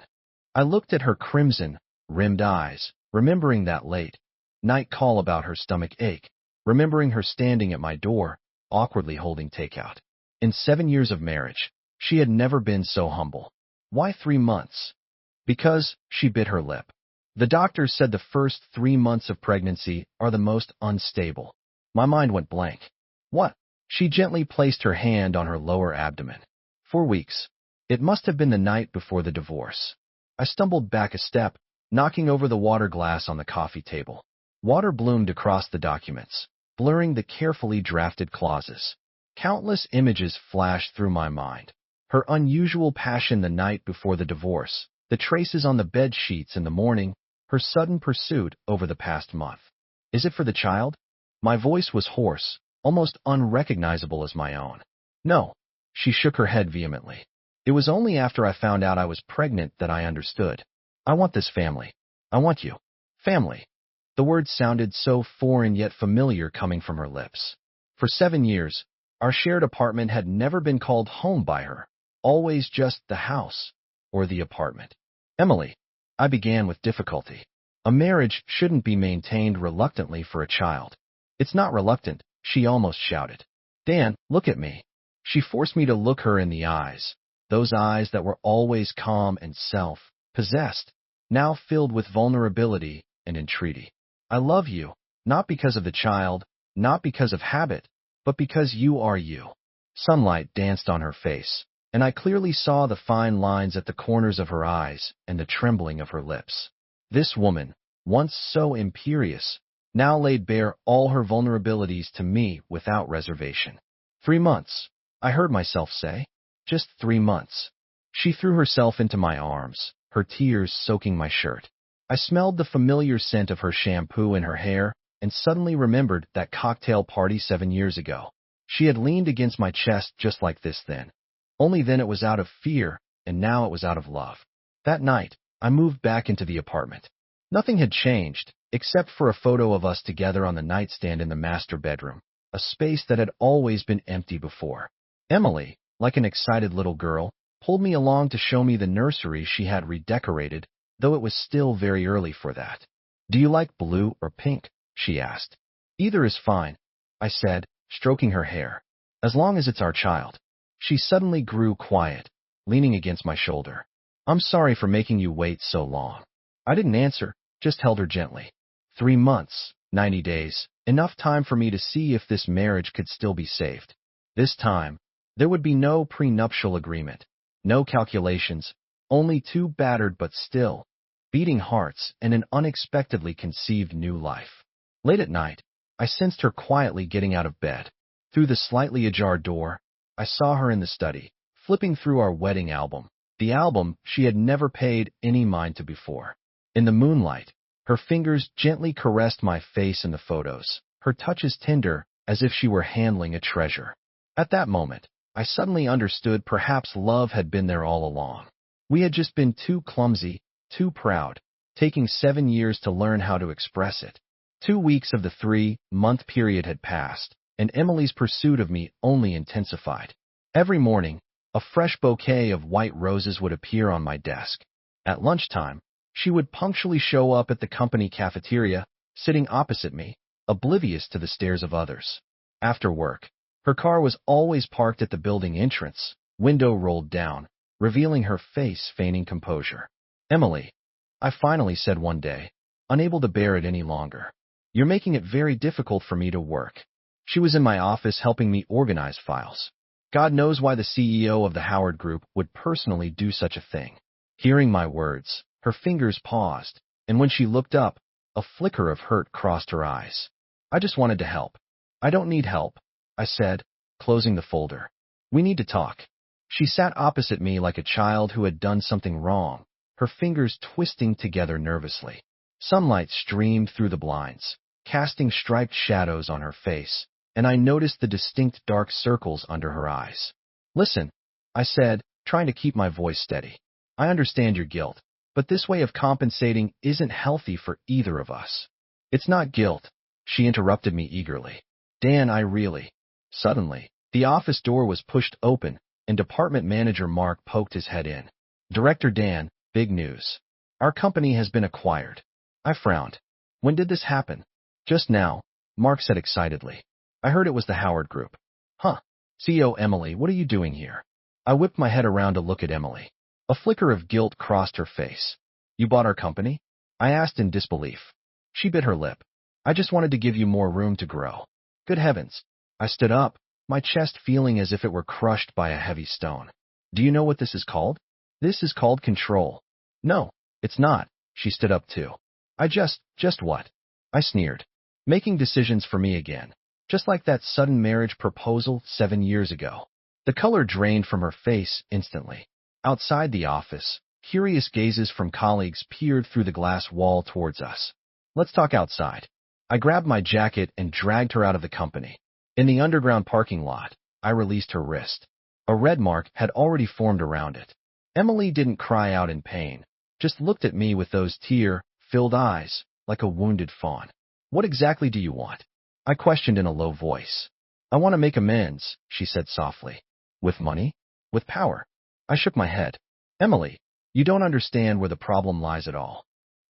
I looked at her crimson, rimmed eyes, remembering that late night call about her stomach ache, remembering her standing at my door, awkwardly holding takeout. In 7 years of marriage, she had never been so humble. Why 3 months? Because, she bit her lip. The doctors said the first 3 months of pregnancy are the most unstable. My mind went blank. What? She gently placed her hand on her lower abdomen. 4 weeks. It must have been the night before the divorce. I stumbled back a step, knocking over the water glass on the coffee table. Water bloomed across the documents, blurring the carefully drafted clauses. Countless images flashed through my mind. Her unusual passion the night before the divorce, the traces on the bed sheets in the morning, her sudden pursuit over the past month. Is it for the child? My voice was hoarse, almost unrecognizable as my own. No. She shook her head vehemently. It was only after I found out I was pregnant that I understood. I want this family. I want you. Family. The word sounded so foreign yet familiar coming from her lips. For 7 years, our shared apartment had never been called home by her, always just the house or the apartment. Emily, I began with difficulty. A marriage shouldn't be maintained reluctantly for a child. It's not reluctant, she almost shouted. Dan, look at me. She forced me to look her in the eyes, those eyes that were always calm and self-possessed, now filled with vulnerability and entreaty. I love you, not because of the child, not because of habit, but because you are you. Sunlight danced on her face, and I clearly saw the fine lines at the corners of her eyes and the trembling of her lips. This woman, once so imperious, now laid bare all her vulnerabilities to me without reservation. 3 months, I heard myself say. Just 3 months. She threw herself into my arms, her tears soaking my shirt. I smelled the familiar scent of her shampoo in her hair and suddenly remembered that cocktail party 7 years ago. She had leaned against my chest just like this then. Only then it was out of fear, and now it was out of love. That night, I moved back into the apartment. Nothing had changed, except for a photo of us together on the nightstand in the master bedroom, a space that had always been empty before. Emily, like an excited little girl, pulled me along to show me the nursery she had redecorated, though it was still very early for that. Do you like blue or pink? She asked. Either is fine, I said, stroking her hair. As long as it's our child. She suddenly grew quiet, leaning against my shoulder. I'm sorry for making you wait so long. I didn't answer, just held her gently. 3 months, 90 days, enough time for me to see if this marriage could still be saved. This time, there would be no prenuptial agreement, no calculations, only 2 battered but still beating hearts and an unexpectedly conceived new life. Late at night, I sensed her quietly getting out of bed. Through the slightly ajar door, I saw her in the study, flipping through our wedding album, the album she had never paid any mind to before. In the moonlight, her fingers gently caressed my face in the photos, her touches tender, as if she were handling a treasure. At that moment, I suddenly understood perhaps love had been there all along. We had just been too clumsy, too proud, taking 7 years to learn how to express it. 2 weeks of the 3-month period had passed, and Emily's pursuit of me only intensified. Every morning, a fresh bouquet of white roses would appear on my desk. At lunchtime, she would punctually show up at the company cafeteria, sitting opposite me, oblivious to the stares of others. After work, her car was always parked at the building entrance, window rolled down, revealing her face feigning composure. "Emily," I finally said one day, unable to bear it any longer. "You're making it very difficult for me to work." She was in my office helping me organize files. God knows why the CEO of the Howard Group would personally do such a thing. Hearing my words, her fingers paused, and when she looked up, a flicker of hurt crossed her eyes. "I just wanted to help." "I don't need help," I said, closing the folder. "We need to talk." She sat opposite me like a child who had done something wrong, her fingers twisting together nervously. Sunlight streamed through the blinds, casting striped shadows on her face, and I noticed the distinct dark circles under her eyes. "Listen," I said, trying to keep my voice steady. "I understand your guilt, but this way of compensating isn't healthy for either of us." "It's not guilt," she interrupted me eagerly. "Dan, I really—" Suddenly, the office door was pushed open, and Department Manager Mark poked his head in. "Director Dan, big news. Our company has been acquired." I frowned. "When did this happen?" "Just now," Mark said excitedly. "I heard it was the Howard Group." "Huh. CEO Emily, what are you doing here?" I whipped my head around to look at Emily. A flicker of guilt crossed her face. "You bought our company?" I asked in disbelief. She bit her lip. "I just wanted to give you more room to grow." "Good heavens." I stood up, my chest feeling as if it were crushed by a heavy stone. "Do you know what this is called?" "This is called control." "No, it's not." She stood up too. Just what?" I sneered. "Making decisions for me again. Just like that sudden marriage proposal 7 years ago." The color drained from her face instantly. Outside the office, curious gazes from colleagues peered through the glass wall towards us. "Let's talk outside." I grabbed my jacket and dragged her out of the company. In the underground parking lot, I released her wrist. A red mark had already formed around it. Emily didn't cry out in pain, just looked at me with those tear-filled eyes, like a wounded fawn. "What exactly do you want?" I questioned in a low voice. "I want to make amends," she said softly. "With money? With power?" I shook my head. "Emily, you don't understand where the problem lies at all."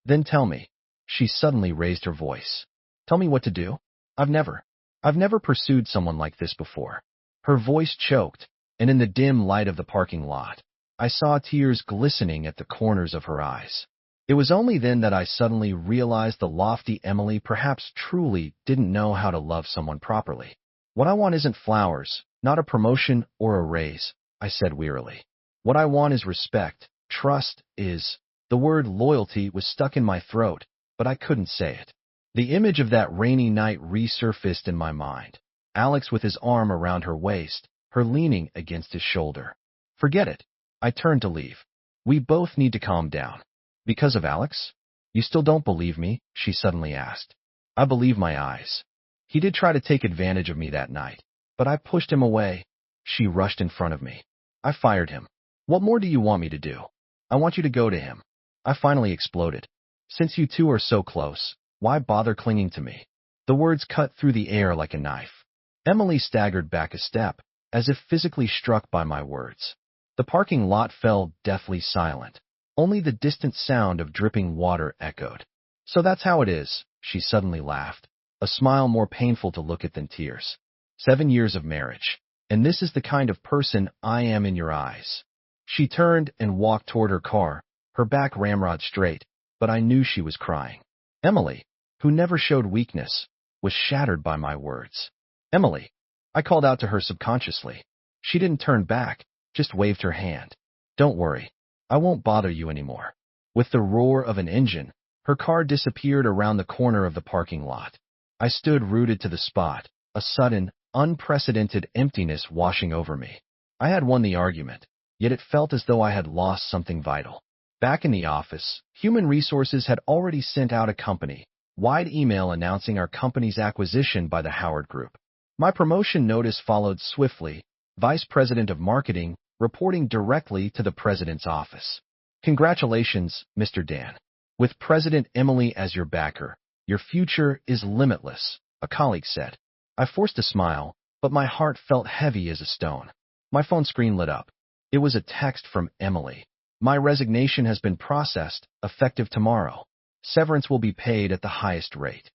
"Then tell me." She suddenly raised her voice. "Tell me what to do? I've never pursued someone like this before." Her voice choked, and in the dim light of the parking lot, I saw tears glistening at the corners of her eyes. It was only then that I suddenly realized the lofty Emily perhaps truly didn't know how to love someone properly. "What I want isn't flowers, not a promotion or a raise," I said wearily. "What I want is respect, trust, is—" The word loyalty was stuck in my throat, but I couldn't say it. The image of that rainy night resurfaced in my mind. Alex with his arm around her waist, her leaning against his shoulder. "Forget it." I turned to leave. "We both need to calm down." "Because of Alex? You still don't believe me?" she suddenly asked. I believed my eyes. "He did try to take advantage of me that night, but I pushed him away." She rushed in front of me. "I fired him." "What more do you want me to do?" "I want you to go to him." I finally exploded. "Since you two are so close, why bother clinging to me?" The words cut through the air like a knife. Emily staggered back a step, as if physically struck by my words. The parking lot fell deathly silent. Only the distant sound of dripping water echoed. "So that's how it is," she suddenly laughed, a smile more painful to look at than tears. 7 years of marriage, and this is the kind of person I am in your eyes." She turned and walked toward her car, her back ramrod straight, but I knew she was crying. Emily, who never showed weakness, was shattered by my words. "Emily," I called out to her subconsciously. She didn't turn back, just waved her hand. "Don't worry. I won't bother you anymore." With the roar of an engine, her car disappeared around the corner of the parking lot. I stood rooted to the spot, a sudden, unprecedented emptiness washing over me. I had won the argument, yet it felt as though I had lost something vital. Back in the office, Human Resources had already sent out a company-wide email announcing our company's acquisition by the Howard Group. My promotion notice followed swiftly, Vice President of Marketing, reporting directly to the President's office. "Congratulations, Mr. Dan. With President Emily as your backer, Your future is limitless, a colleague said. I forced a smile, but my heart felt heavy as a stone. My phone screen lit up. It was a text from Emily. My resignation has been processed, effective tomorrow. Severance will be paid at the highest rate.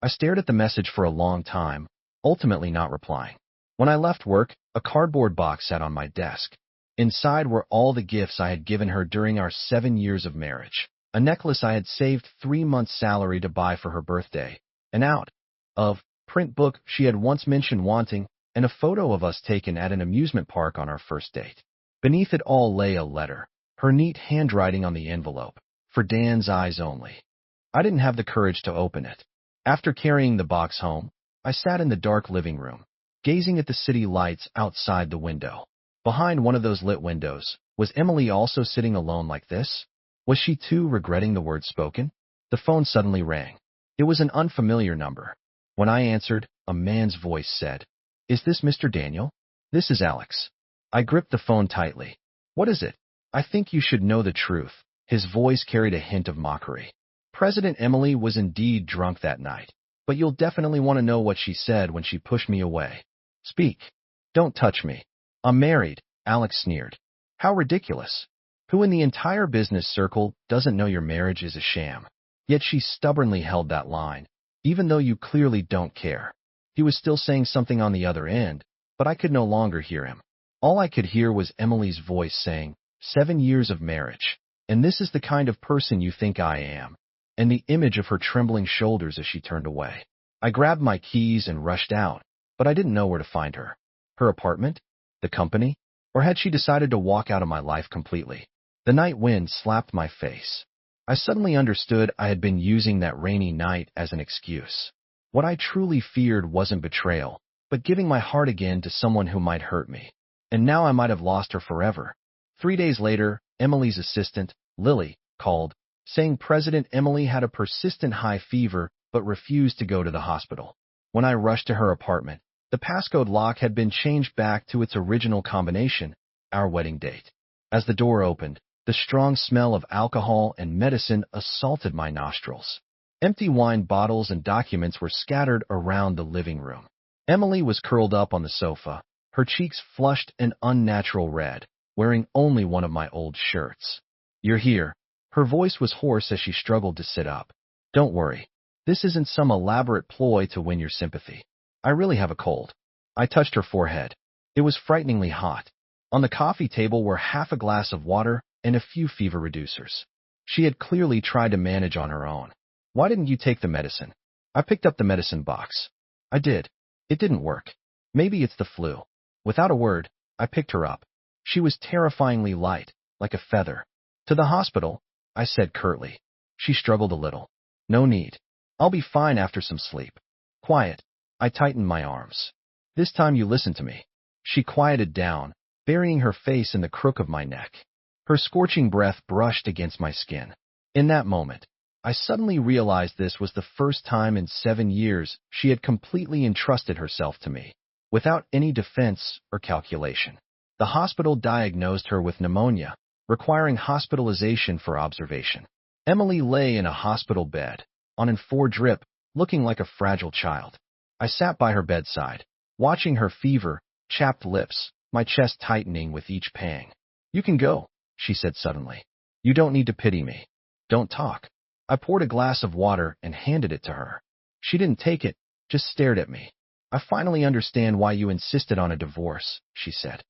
I stared at the message for a long time, ultimately not replying. When I left work, a cardboard box sat on my desk. Inside were all the gifts I had given her during our 7 years of marriage. A necklace I had saved 3 months' salary to buy for her birthday, an out-of-print book she had once mentioned wanting, and a photo of us taken at an amusement park on our first date. Beneath it all lay a letter, her neat handwriting on the envelope, for Dan's eyes only. I didn't have the courage to open it. After carrying the box home, I sat in the dark living room, gazing at the city lights outside the window. Behind one of those lit windows, was Emily also sitting alone like this? Was she too regretting the words spoken? The phone suddenly rang. It was an unfamiliar number. When I answered, a man's voice said, "Is this Mr. Daniel?" "This is Alex." I gripped the phone tightly. "What is it?" "I think you should know the truth." His voice carried a hint of mockery. President Emily was indeed drunk that night, but you'll definitely want to know what she said when she pushed me away. "Speak. Don't touch me." "I'm married," Alex sneered. "How ridiculous. Who in the entire business circle doesn't know your marriage is a sham?" Yet she stubbornly held that line, even though you clearly don't care. He was still saying something on the other end, but I could no longer hear him. All I could hear was Emily's voice saying, 7 years of marriage, and this is the kind of person you think I am, and the image of her trembling shoulders as she turned away. I grabbed my keys and rushed out, but I didn't know where to find her. Her apartment? The company? Or had she decided to walk out of my life completely? The night wind slapped my face. I suddenly understood I had been using that rainy night as an excuse. What I truly feared wasn't betrayal, but giving my heart again to someone who might hurt me. And now I might have lost her forever. 3 days later, Emily's assistant, Lily, called, saying President Emily had a persistent high fever but refused to go to the hospital. When I rushed to her apartment, the passcode lock had been changed back to its original combination, our wedding date. As the door opened, the strong smell of alcohol and medicine assaulted my nostrils. Empty wine bottles and documents were scattered around the living room. Emily was curled up on the sofa, her cheeks flushed an unnatural red, wearing only one of my old shirts. "You're here." Her voice was hoarse as she struggled to sit up. "Don't worry. This isn't some elaborate ploy to win your sympathy. I really have a cold." I touched her forehead. It was frighteningly hot. On the coffee table were half a glass of water and a few fever reducers. She had clearly tried to manage on her own. "Why didn't you take the medicine?" I picked up the medicine box. "I did. It didn't work. Maybe it's the flu." Without a word, I picked her up. She was terrifyingly light, like a feather. "To the hospital," I said curtly. She struggled a little. "No need. I'll be fine after some sleep." "Quiet." I tightened my arms. "This time you listen to me." She quieted down, burying her face in the crook of my neck. Her scorching breath brushed against my skin. In that moment, I suddenly realized this was the first time in 7 years she had completely entrusted herself to me, without any defense or calculation. The hospital diagnosed her with pneumonia, requiring hospitalization for observation. Emily lay in a hospital bed, on an 4-drip, looking like a fragile child. I sat by her bedside, watching her fever, chapped lips, my chest tightening with each pang. "You can go," she said suddenly. "You don't need to pity me. Don't talk." I poured a glass of water and handed it to her. She didn't take it, just stared at me. "I finally understand why you insisted on a divorce," she said.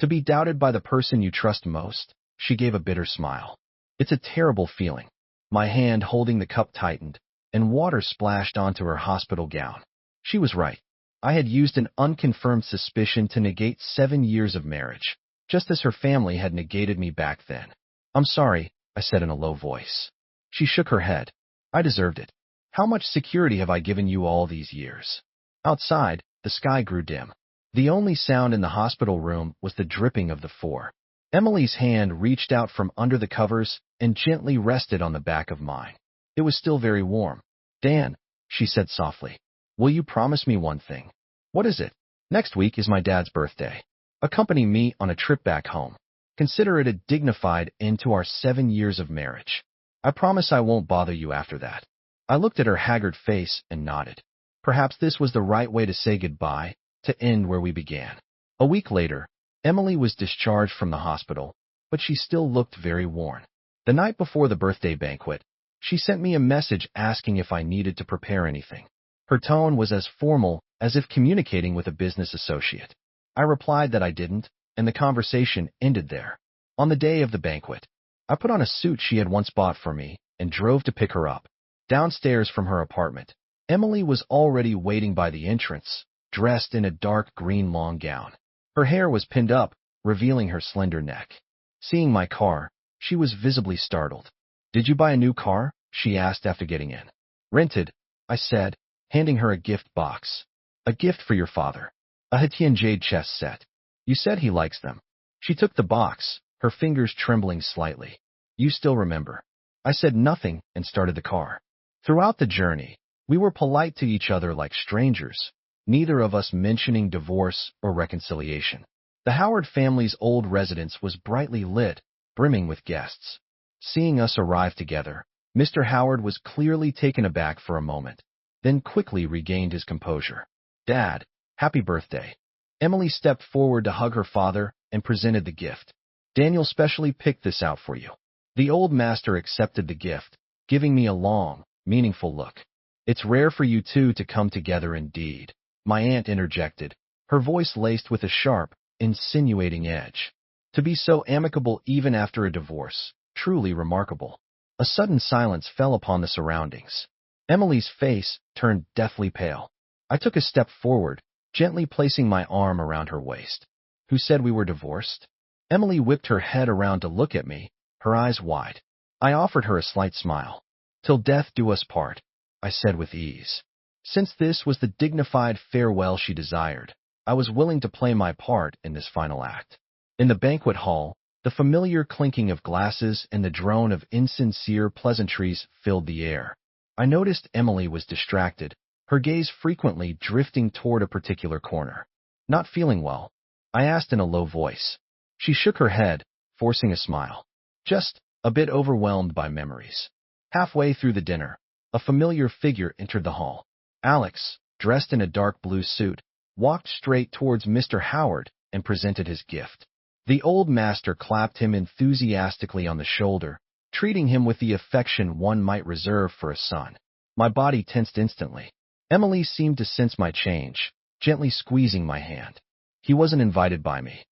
To be doubted by the person you trust most?" She gave a bitter smile. "It's a terrible feeling." My hand holding the cup tightened, and water splashed onto her hospital gown. She was right. I had used an unconfirmed suspicion to negate 7 years of marriage, just as her family had negated me back then. "I'm sorry," I said in a low voice. She shook her head. "I deserved it. How much security have I given you all these years?" Outside, the sky grew dim. The only sound in the hospital room was the dripping of the 4. Emily's hand reached out from under the covers and gently rested on the back of mine. It was still very warm. "Dan," she said softly, "will you promise me one thing?" "What is it?" "Next week is my dad's birthday. Accompany me on a trip back home. Consider it a dignified end to our 7 years of marriage. I promise I won't bother you after that." I looked at her haggard face and nodded. Perhaps this was the right way to say goodbye, to end where we began. A week later, Emily was discharged from the hospital, but she still looked very worn. The night before the birthday banquet, she sent me a message asking if I needed to prepare anything. Her tone was as formal as if communicating with a business associate. I replied that I didn't, and the conversation ended there. On the day of the banquet, I put on a suit she had once bought for me and drove to pick her up. Downstairs from her apartment, Emily was already waiting by the entrance, dressed in a dark green long gown. Her hair was pinned up, revealing her slender neck. Seeing my car, she was visibly startled. "Did you buy a new car?" she asked after getting in. "Rented," I said, handing her a gift box. "A gift for your father. A Hatian jade chess set. You said he likes them." She took the box, her fingers trembling slightly. "You still remember." I said nothing and started the car. Throughout the journey, we were polite to each other like strangers, neither of us mentioning divorce or reconciliation. The Howard family's old residence was brightly lit, brimming with guests. Seeing us arrive together, Mr. Howard was clearly taken aback for a moment, then quickly regained his composure. "Dad, happy birthday." Emily stepped forward to hug her father and presented the gift. "Daniel specially picked this out for you." The old master accepted the gift, giving me a long, meaningful look. "It's rare for you two to come together indeed," my aunt interjected, her voice laced with a sharp, insinuating edge. "To be so amicable even after a divorce, truly remarkable." A sudden silence fell upon the surroundings. Emily's face turned deathly pale. I took a step forward, gently placing my arm around her waist. "Who said we were divorced?" Emily whipped her head around to look at me, her eyes wide. I offered her a slight smile. "Till death do us part," I said with ease. Since this was the dignified farewell she desired, I was willing to play my part in this final act. In the banquet hall, the familiar clinking of glasses and the drone of insincere pleasantries filled the air. I noticed Emily was distracted, her gaze frequently drifting toward a particular corner. "Not feeling well?" I asked in a low voice. She shook her head, forcing a smile. "Just a bit overwhelmed by memories." Halfway through the dinner, a familiar figure entered the hall. Alex, dressed in a dark blue suit, walked straight towards Mr. Howard and presented his gift. The old master clapped him enthusiastically on the shoulder, treating him with the affection one might reserve for a son. My body tensed instantly. Emily seemed to sense my change, gently squeezing my hand. "He wasn't invited by me."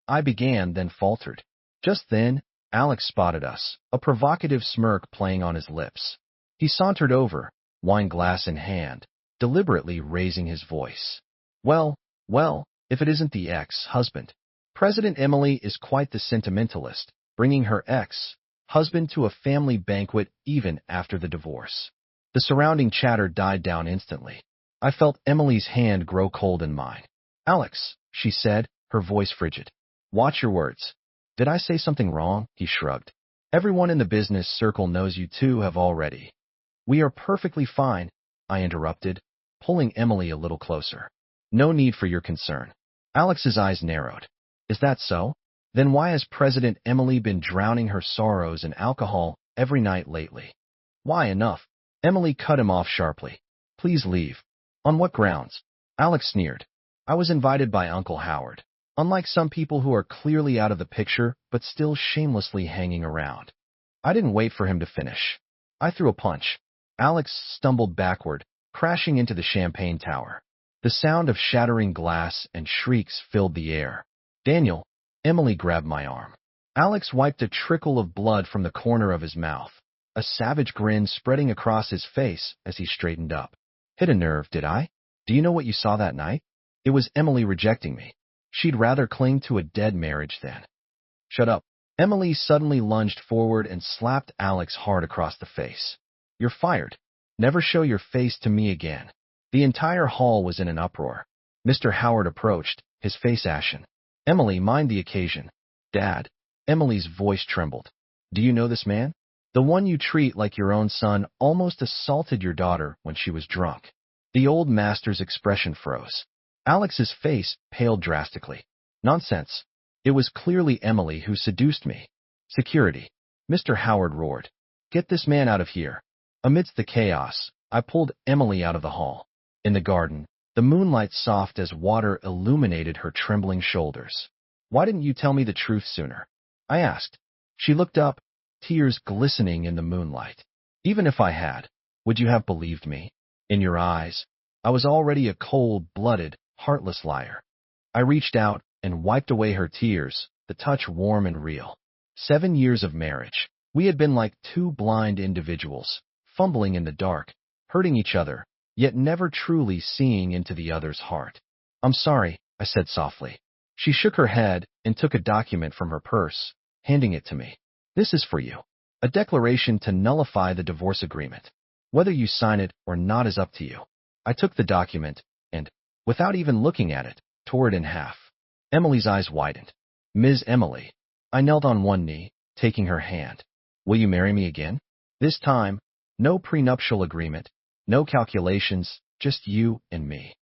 I began, then faltered. Just then, Alex spotted us, a provocative smirk playing on his lips. He sauntered over, wine glass in hand, deliberately raising his voice. Well, if it isn't the ex-husband." President Emily is quite the sentimentalist, bringing her ex-husband to a family banquet even after the divorce. The surrounding chatter died down instantly. I felt Emily's hand grow cold in mine. "Alex," she said, her voice frigid. "Watch your words." "Did I say something wrong?" He shrugged. "Everyone in the business circle knows you two have already." "We are perfectly fine," I interrupted, pulling Emily a little closer. "No need for your concern." Alex's eyes narrowed. "Is that so? Then why has President Emily been drowning her sorrows in alcohol every night lately?" "Why, enough." Emily cut him off sharply. "Please leave." "On what grounds?" Alex sneered. "I was invited by Uncle Howard. Unlike some people who are clearly out of the picture, but still shamelessly hanging around." I didn't wait for him to finish. I threw a punch. Alex stumbled backward, crashing into the champagne tower. The sound of shattering glass and shrieks filled the air. "Daniel." Emily grabbed my arm. Alex wiped a trickle of blood from the corner of his mouth, a savage grin spreading across his face as he straightened up. "Hit a nerve, did I? Do you know what you saw that night?" It was Emily rejecting me. She'd rather cling to a dead marriage than. "Shut up." Emily suddenly lunged forward and slapped Alex hard across the face. "You're fired. Never show your face to me again." The entire hall was in an uproar. Mr. Howard approached, his face ashen. "Emily, mind the occasion." "Dad." Emily's voice trembled. "Do you know this man? The one you treat like your own son almost assaulted your daughter when she was drunk." The old master's expression froze. Alex's face paled drastically. "Nonsense. It was clearly Emily who seduced me." "Security." Mr. Howard roared. "Get this man out of here." Amidst the chaos, I pulled Emily out of the hall. In the garden, the moonlight soft as water illuminated her trembling shoulders. Why didn't you tell me the truth sooner? I asked. She looked up, tears glistening in the moonlight. Even if I had, would you have believed me? In your eyes, I was already a cold-blooded, heartless liar. I reached out and wiped away her tears, the touch warm and real. 7 years of marriage. We had been like two blind individuals, fumbling in the dark, hurting each other, yet never truly seeing into the other's heart. I'm sorry, I said softly. She shook her head and took a document from her purse, handing it to me. This is for you. A declaration to nullify the divorce agreement. Whether you sign it or not is up to you. I took the document and, without even looking at it, tore it in half. Emily's eyes widened. Ms. Emily. I knelt on one knee, taking her hand. Will you marry me again? This time, no prenuptial agreement, no calculations, just you and me.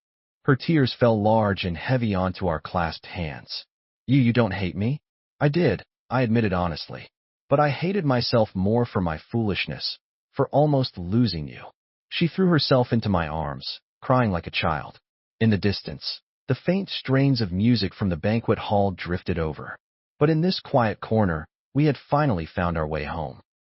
Her tears fell large and heavy onto our clasped hands. You don't hate me? I did, I admitted honestly. But I hated myself more for my foolishness, for almost losing you. She threw herself into my arms, crying like a child. In the distance, the faint strains of music from the banquet hall drifted over. But in this quiet corner, we had finally found our way home.